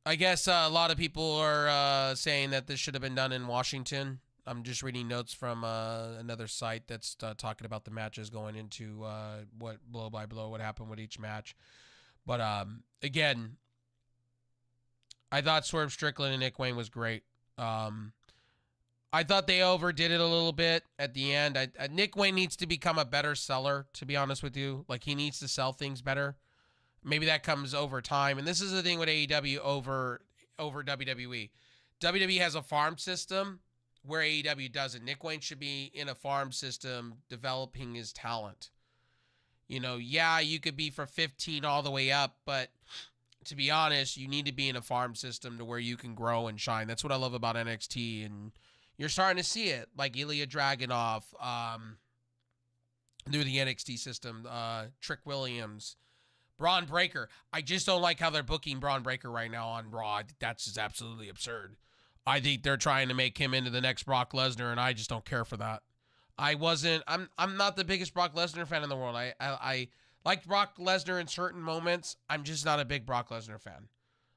I guess a lot of people are saying that this should have been done in Washington. I'm just reading notes from another site that's talking about the matches going into what blow by blow, what happened with each match. But again, I thought Swerve Strickland and Nick Wayne was great. I thought they overdid it a little bit at the end. Nick Wayne needs to become a better seller, to be honest with you. Like, he needs to sell things better. Maybe that comes over time. And this is the thing with AEW over WWE. WWE has a farm system where AEW doesn't. Nick Wayne should be in a farm system developing his talent. You know, yeah, you could be for 15 all the way up, but to be honest, you need to be in a farm system to where you can grow and shine. That's what I love about NXT, and you're starting to see it, like Ilya Dragunov through the NXT system, Trick Williams, Braun Breaker. I just don't like how they're booking Braun Breaker right now on Raw. That's just absolutely absurd. I think they're trying to make him into the next Brock Lesnar, and I just don't care for that. I'm not the biggest Brock Lesnar fan in the world. I liked Brock Lesnar in certain moments. I'm just not a big Brock Lesnar fan.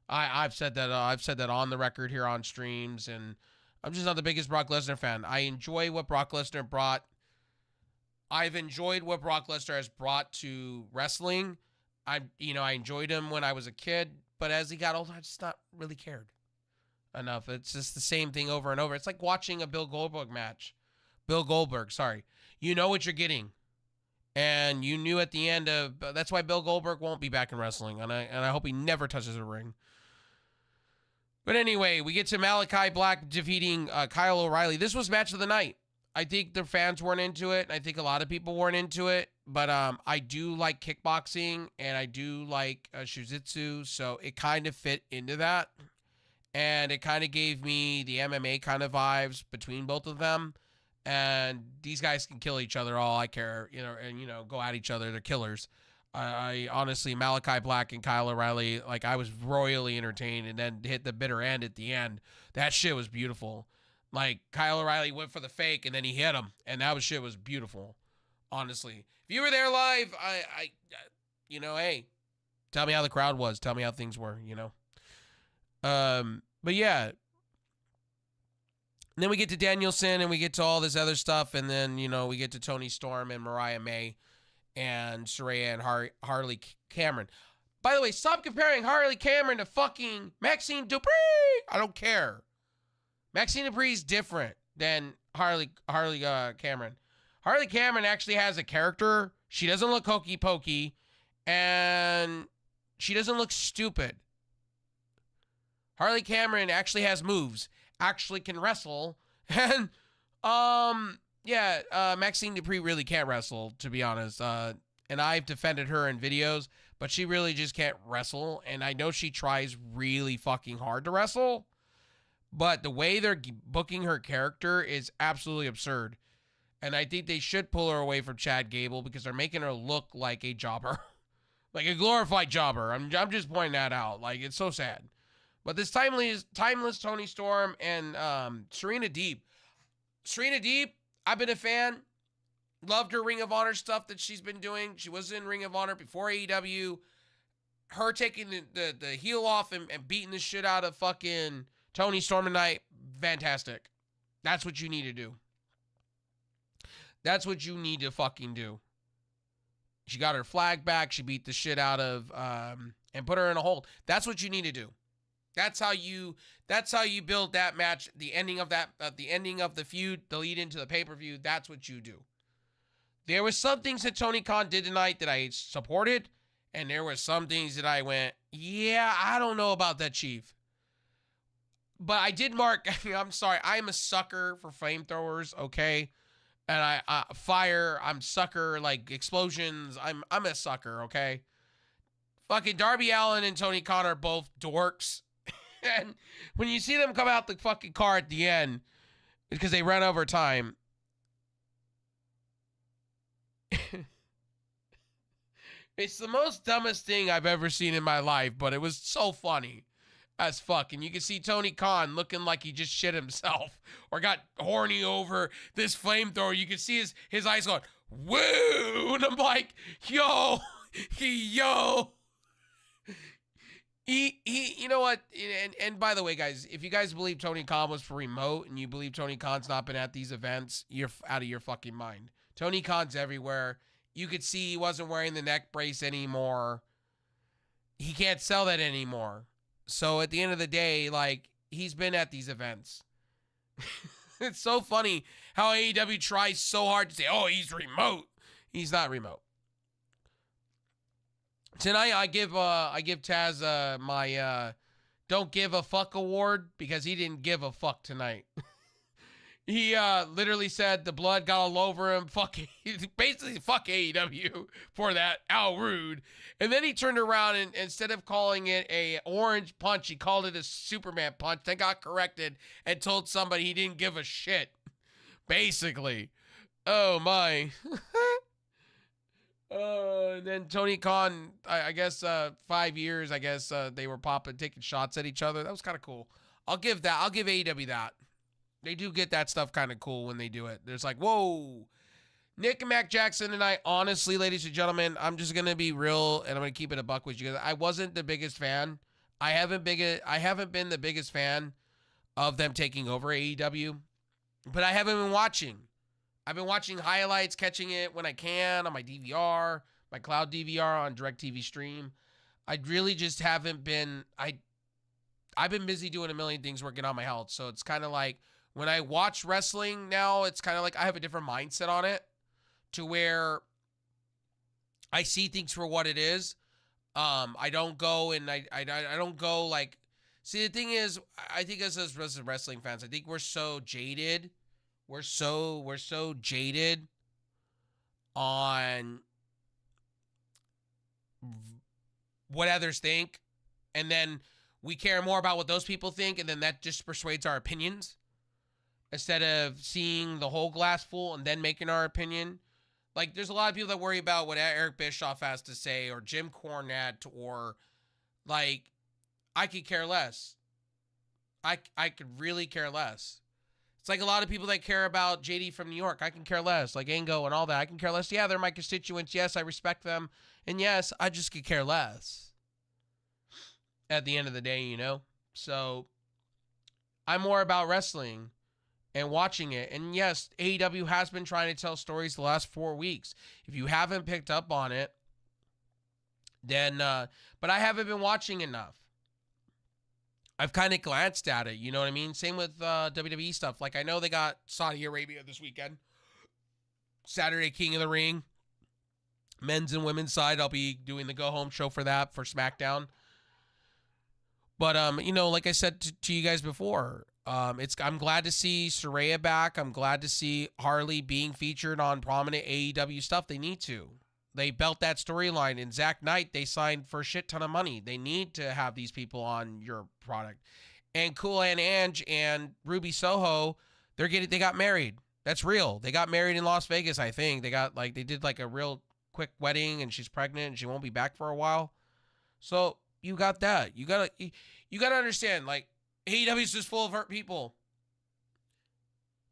I've said that on the record here on streams, and I'm just not the biggest Brock Lesnar fan. I enjoy what Brock Lesnar brought. I've enjoyed what Brock Lesnar has brought to wrestling. I enjoyed him when I was a kid, but as he got older, I just not really cared enough. It's just the same thing over and over. It's like watching a Bill Goldberg match. You know what you're getting. And you knew at the end of... That's why Bill Goldberg won't be back in wrestling. And I hope he never touches a ring. But anyway, we get to Malachi Black defeating Kyle O'Reilly. This was match of the night. I think the fans weren't into it. I think a lot of people weren't into it. But I do like kickboxing. And I do like shujitsu. So it kind of fit into that. And it kind of gave me the MMA kind of vibes between both of them. And these guys can kill each other all I care, and go at each other. They're killers. I honestly, Malachi Black and Kyle O'Reilly, like, I was royally entertained, and then hit the bitter end at the end. That shit was beautiful. Like, Kyle O'Reilly went for the fake, and then he hit him, and that shit was beautiful. Honestly, if you were there live, hey, tell me how the crowd was. Tell me how things were. But yeah. And then we get to Danielson, and we get to all this other stuff, and then, we get to Toni Storm and Mariah May and Saraya and Harley Cameron. By the way, stop comparing Harley Cameron to fucking Maxine Dupree. I don't care. Maxine Dupree is different than Harley Cameron. Harley Cameron actually has a character. She doesn't look hokey pokey, and she doesn't look stupid. Harley Cameron actually has moves. Actually can wrestle, and Maxine Dupree really can't wrestle, to be honest, and I've defended her in videos, but she really just can't wrestle, and I know she tries really fucking hard to wrestle, but the way they're booking her character is absolutely absurd, and I think they should pull her away from Chad Gable, because they're making her look like a jobber, like a glorified jobber. I'm just pointing that out. Like, it's so sad. But this timeless Toni Storm and Serena Deeb. Serena Deeb, I've been a fan. Loved her Ring of Honor stuff that she's been doing. She was in Ring of Honor before AEW. Her taking the heel off and beating the shit out of fucking Toni Storm tonight, fantastic. That's what you need to do. That's what you need to fucking do. She got her flag back. She beat the shit out of and put her in a hold. That's what you need to do. That's how you build that match, the ending of the feud, the lead into the pay-per-view. That's what you do. There was some things that Tony Khan did tonight that I supported, and there were some things that I went, yeah, I don't know about that, Chief. But I did mark, I'm sorry, I'm a sucker for flamethrowers, okay? And fire, I'm sucker, like explosions, I'm a sucker, okay? Fucking Darby Allin and Tony Khan are both dorks. And when you see them come out the fucking car at the end, because they ran over time, it's the most dumbest thing I've ever seen in my life, but it was so funny as fuck. And you can see Tony Khan looking like he just shit himself or got horny over this flamethrower. You can see his eyes going, woo! And I'm like, yo. You know what? And by the way, guys, if you guys believe Tony Khan was for remote and you believe Tony Khan's not been at these events, you're out of your fucking mind. Tony Khan's everywhere. You could see he wasn't wearing the neck brace anymore. He can't sell that anymore. So at the end of the day, like, he's been at these events. It's so funny how AEW tries so hard to say, oh, he's remote. He's not remote. Tonight, I give Taz my don't give a fuck award because he didn't give a fuck tonight. He literally said the blood got all over him. Basically, fuck AEW for that. How rude. And then he turned around and instead of calling it a orange punch, he called it a Superman punch. Then got corrected and told somebody he didn't give a shit. Basically. Oh, my. And then Tony Khan, I guess 5 years, I guess they were taking shots at each other. That was kind of cool. I'll give AEW that. They do get that stuff kind of cool when they do it. There's like, whoa. Nick and Mac Jackson and I, honestly, ladies and gentlemen, I'm just going to be real and I'm going to keep it a buck with you guys. I wasn't the biggest fan. I haven't been the biggest fan of them taking over AEW, but I haven't been watching. I've been watching highlights, catching it when I can on my DVR, my cloud DVR on DirecTV Stream. I really just haven't been, I've been busy doing a million things working on my health. So it's kind of like when I watch wrestling now, it's kind of like I have a different mindset on it to where I see things for what it is. I don't go and I don't go like, see, the thing is, I think as wrestling fans, I think we're so jaded. We're so jaded on what others think, and then we care more about what those people think, and then that just persuades our opinions instead of seeing the whole glass full and then making our opinion. Like, there's a lot of people that worry about what Eric Bischoff has to say or Jim Cornette or, like, I could care less. I could really care less. It's like a lot of people that care about JD from New York. I can care less. Like Ango and all that. I can care less. Yeah, they're my constituents. Yes, I respect them. And yes, I just could care less. At the end of the day, you know? So, I'm more about wrestling and watching it. And yes, AEW has been trying to tell stories the last 4 weeks. If you haven't picked up on it, then, but I haven't been watching enough. I've kind of glanced at it, you know what I mean? Same with WWE stuff. Like, I know they got Saudi Arabia this weekend. Saturday, King of the Ring. Men's and women's side, I'll be doing the go-home show for that, for SmackDown. But, you know, like I said to you guys before, I'm glad to see Saraya back. I'm glad to see Harley being featured on prominent AEW stuff. They need to. They built that storyline. In Zack Knight, they signed for a shit ton of money. They need to have these people on your product. And Cool and Ange and Ruby Soho, they got married. That's real. They got married in Las Vegas, I think. They did like a real quick wedding, and she's pregnant and she won't be back for a while. So you got that. You gotta understand, like, AEW is just full of hurt people.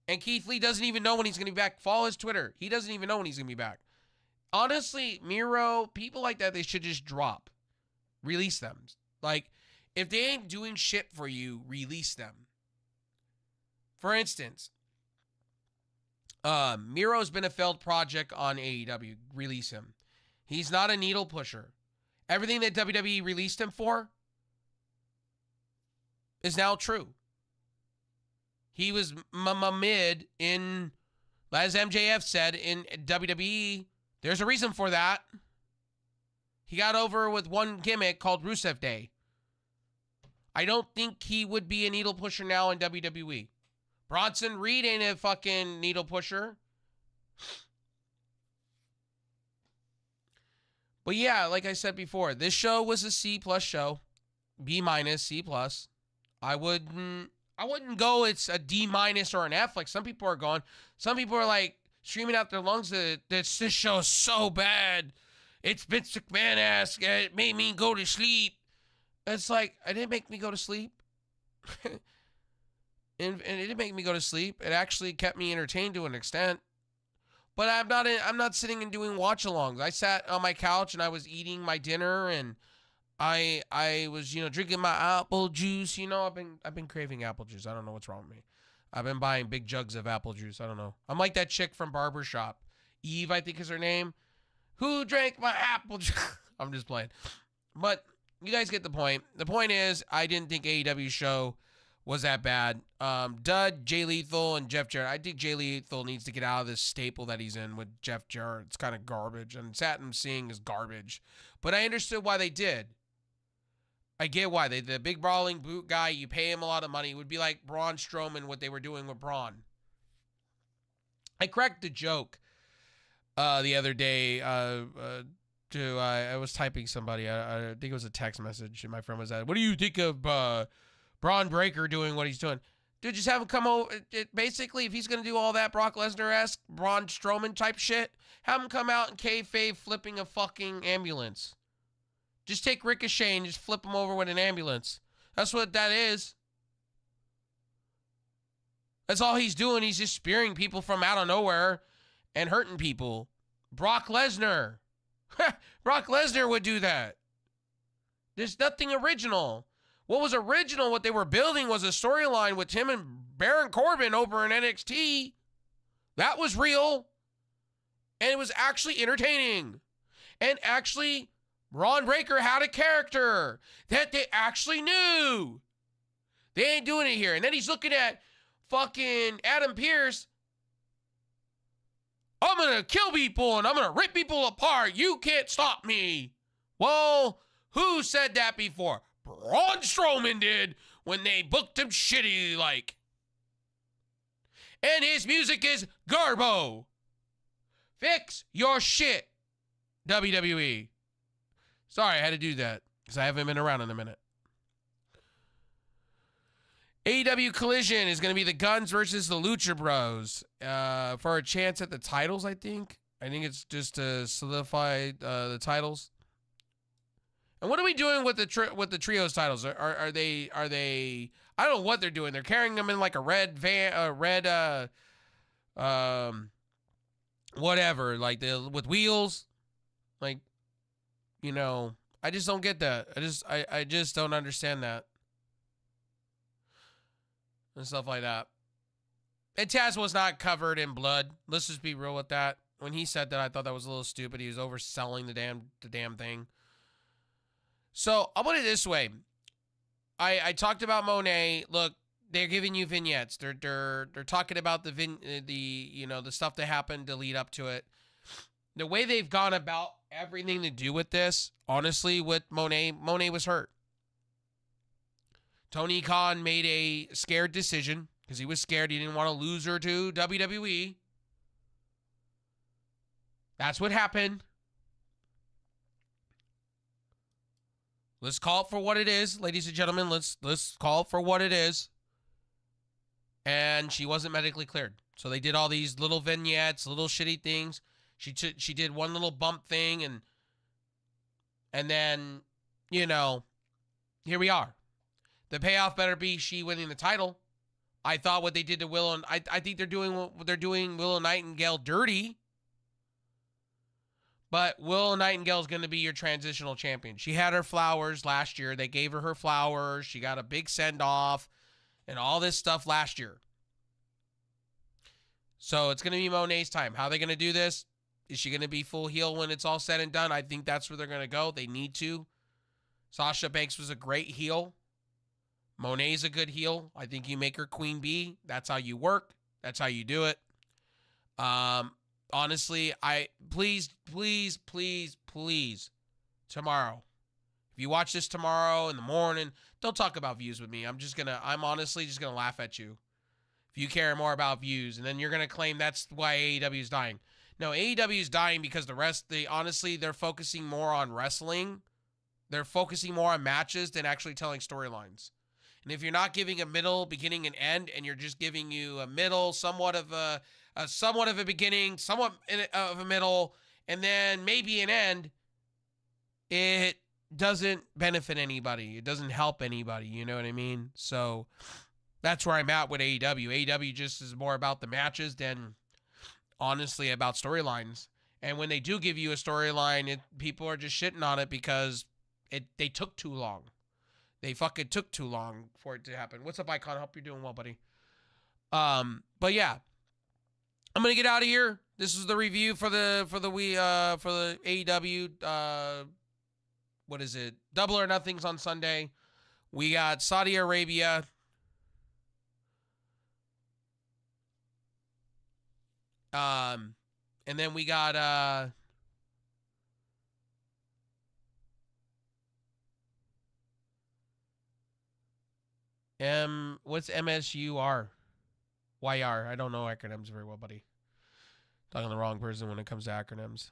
And Keith Lee doesn't even know when he's gonna be back. Follow his Twitter. He doesn't even know when he's gonna be back. Honestly, Miro, people like that, they should just drop. Release them. Like, if they ain't doing shit for you, release them. For instance, Miro's been a failed project on AEW. Release him. He's not a needle pusher. Everything that WWE released him for is now true. He was mid in, as MJF said, in WWE. There's a reason for that. He got over with one gimmick called Rusev Day. I don't think he would be a needle pusher now in WWE. Bronson Reed ain't a fucking needle pusher. But yeah, like I said before, this show was a C+ show. B-, C+. I wouldn't go it's a D- or an F like some people are going. Some people are like, screaming out their lungs that this show is so bad. It's Vince McMahon-esque. It made me go to sleep. It's like, it didn't make me go to sleep. and it didn't make me go to sleep. It actually kept me entertained to an extent. But I'm not sitting and doing watch-alongs. I sat on my couch and I was eating my dinner and I was, drinking my apple juice. I've been craving apple juice. I don't know what's wrong with me. I've been buying big jugs of apple juice. I don't know. I'm like that chick from Barbershop. Eve, I think is her name. Who drank my apple juice? I'm just playing. But you guys get the point. The point is, I didn't think AEW show was that bad. Dud, Jay Lethal, and Jeff Jarrett. I think Jay Lethal needs to get out of this staple that he's in with Jeff Jarrett. It's kind of garbage. And Satin Singh is garbage. But I understood why they did. I get why. The big brawling boot guy, you pay him a lot of money. It would be like Braun Strowman, what they were doing with Braun. I cracked the joke the other day. I was typing somebody. I think it was a text message. And my friend was at, what do you think of Braun Breaker doing what he's doing? Dude, just have him come over. Basically, if he's going to do all that Brock Lesnar-esque, Braun Strowman type shit, have him come out and kayfabe flipping a fucking ambulance. Just take Ricochet and just flip him over with an ambulance. That's what that is. That's all he's doing. He's just spearing people from out of nowhere and hurting people. Brock Lesnar. Brock Lesnar would do that. There's nothing original. What was original, what they were building, was a storyline with him and Baron Corbin over in NXT. That was real. And it was actually entertaining. And actually, Braun Breaker had a character that they actually knew. They ain't doing it here. And then he's looking at fucking Adam Pearce. I'm going to kill people and I'm going to rip people apart. You can't stop me. Well, who said that before? Braun Strowman did when they booked him shitty like. And his music is garbo. Fix your shit, WWE. Sorry, I had to do that because I haven't been around in a minute. AEW Collision is going to be the Guns versus the Lucha Bros for a chance at the titles, I think. I think it's just to solidify the titles. And what are we doing with the trios titles? Are they? I don't know what they're doing. They're carrying them in like a red van, whatever, like with wheels, like. I just don't get that. I just don't understand that. And stuff like that. And Taz was not covered in blood. Let's just be real with that. When he said that, I thought that was a little stupid. He was overselling the damn thing. So I'll put it this way. I talked about Monet. Look, they're giving you vignettes. They're talking about the stuff that happened to lead up to it. The way they've gone about everything to do with this, honestly, with Monet was hurt. Tony Khan made a scared decision because he was scared. He didn't want to lose her to WWE. That's what happened. Let's call it for what it is, ladies and gentlemen. Let's call it for what it is. And she wasn't medically cleared. So they did all these little vignettes, little shitty things. She did one little bump thing, and then, here we are. The payoff better be she winning the title. I thought what they did to Willow, and I think they're doing Willow Nightingale dirty. But Willow Nightingale is going to be your transitional champion. She had her flowers last year. They gave her flowers. She got a big send-off and all this stuff last year. So it's going to be Monet's time. How are they going to do this? Is she going to be full heel when it's all said and done? I think that's where they're going to go. They need to. Sasha Banks was a great heel. Monet's a good heel. I think you make her queen bee. That's how you work. That's how you do it. Honestly, please, tomorrow. If you watch this tomorrow in the morning, don't talk about views with me. I'm honestly just going to laugh at you. If you care more about views, and then you're going to claim that's why AEW is dying. No, AEW is dying because they're focusing more on wrestling. They're focusing more on matches than actually telling storylines. And if you're not giving a middle, beginning, and end, and you're just giving you a middle, somewhat of a beginning, somewhat of a middle, and then maybe an end, it doesn't benefit anybody. It doesn't help anybody. You know what I mean? So that's where I'm at with AEW. AEW just is more about the matches than honestly about storylines. And when they do give you a storyline, people are just shitting on it because they took too long. They fucking took too long for it to happen. What's up, Icon? I hope you're doing well, buddy. But yeah, I'm gonna get out of here. This is the review for the AEW. What is it? Double or Nothing's on Sunday. We got Saudi Arabia. And then we got what's MSUR? YR. I don't know acronyms very well, buddy. Talking to the wrong person when it comes to acronyms.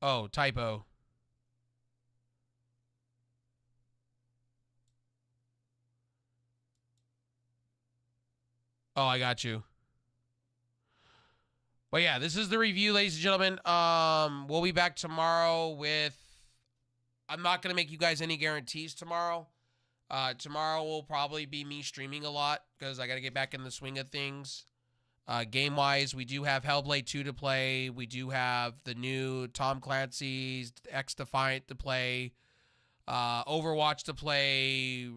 Oh, typo. Oh, I got you. But yeah, this is the review, ladies and gentlemen. We'll be back tomorrow with... I'm not going to make you guys any guarantees tomorrow. Tomorrow will probably be me streaming a lot because I got to get back in the swing of things. Game-wise, we do have Hellblade 2 to play. We do have the new Tom Clancy's X-Defiant to play. Overwatch to play.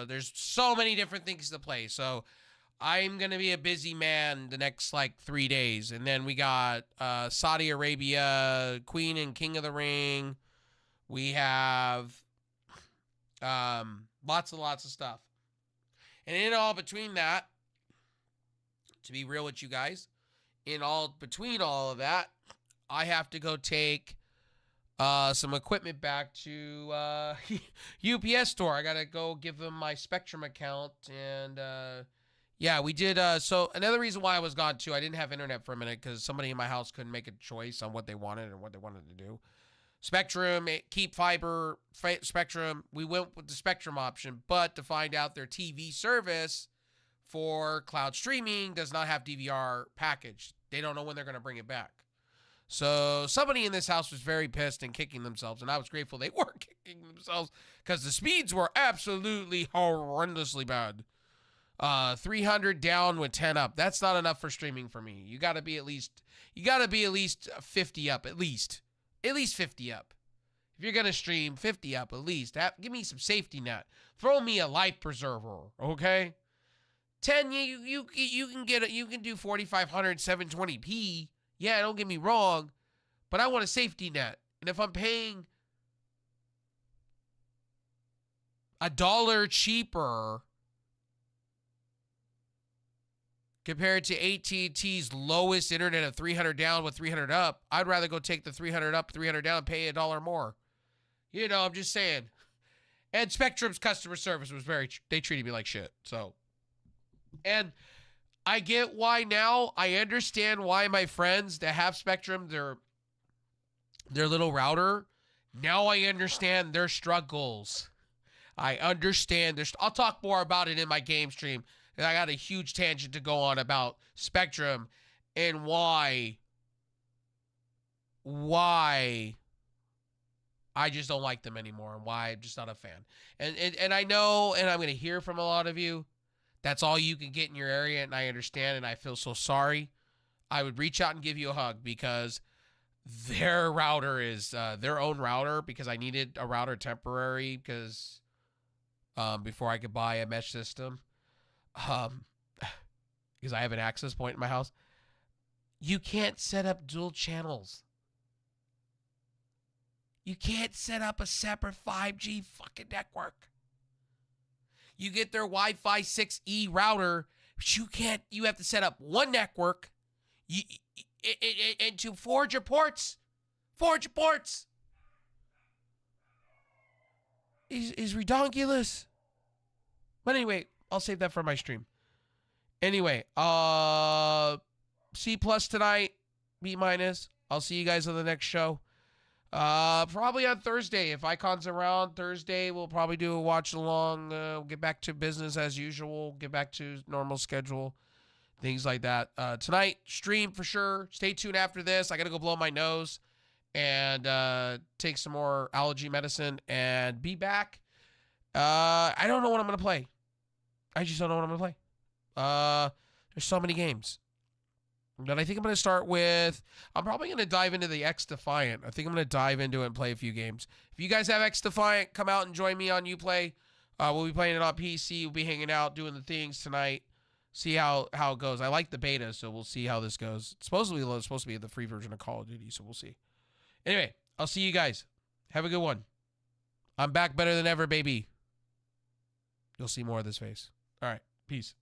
There's so many different things to play. So I'm going to be a busy man the next, 3 days. And then we got Saudi Arabia, Queen and King of the Ring. We have lots of stuff. And in all between that, to be real with you guys, in all between all of that, I have to go take some equipment back to UPS store. I got to go give them my Spectrum account. And yeah, we did. So another reason why I was gone too, I didn't have internet for a minute because somebody in my house couldn't make a choice on what they wanted and what they wanted to do. Spectrum, keep fiber, Spectrum. We went with the Spectrum option, but to find out their TV service for cloud streaming does not have DVR package. They don't know when they're going to bring it back. So somebody in this house was very pissed and kicking themselves, and I was grateful they were kicking themselves because the speeds were absolutely horrendously bad. 300 down with 10 up. That's not enough for streaming for me. You got to be at least 50 up at least. At least 50 up. If you're going to stream 50 up at least, give me some safety net. Throw me a life preserver, okay? 10 you can get it. You can do 4500 720p. Yeah, don't get me wrong, but I want a safety net. And if I'm paying $1 cheaper compared to AT&T's lowest internet of 300 down with 300 up, I'd rather go take the 300 up, 300 down, and pay $1 more. You know, I'm just saying. And Spectrum's customer service was they treated me like shit. So, and I get why now. I understand why my friends that have Spectrum, their little router, now I understand their struggles. I understand. I'll talk more about it in my game stream. And I got a huge tangent to go on about Spectrum and why I just don't like them anymore and why I'm just not a fan. And I know, and I'm going to hear from a lot of you, that's all you can get in your area, and I understand, and I feel so sorry. I would reach out and give you a hug because their router is their own router because I needed a router temporary because before I could buy a mesh system. Because I have an access point in my house. You can't set up dual channels. You can't set up a separate 5G fucking network. You get their Wi-Fi 6E router, but you have to set up one network and to forge your ports. Forge your ports. Is redonkulous. But anyway, I'll save that for my stream. Anyway, C+ tonight, B-. I'll see you guys on the next show. Probably on Thursday. If Icon's around Thursday, we'll probably do a watch along. We'll get back to business as usual. Get back to normal schedule. Things like that. Tonight, stream for sure. Stay tuned after this. I got to go blow my nose and take some more allergy medicine and be back. I don't know what I'm going to play. I just don't know what I'm going to play. There's so many games. But I think I'm going to start with, I'm probably going to dive into the X Defiant. I think I'm going to dive into it and play a few games. If you guys have X Defiant, come out and join me on Uplay. We'll be playing it on PC. We'll be hanging out, doing the things tonight. See how it goes. I like the beta, so we'll see how this goes. It's supposed to be the free version of Call of Duty, so we'll see. Anyway, I'll see you guys. Have a good one. I'm back better than ever, baby. You'll see more of this face. All right, peace.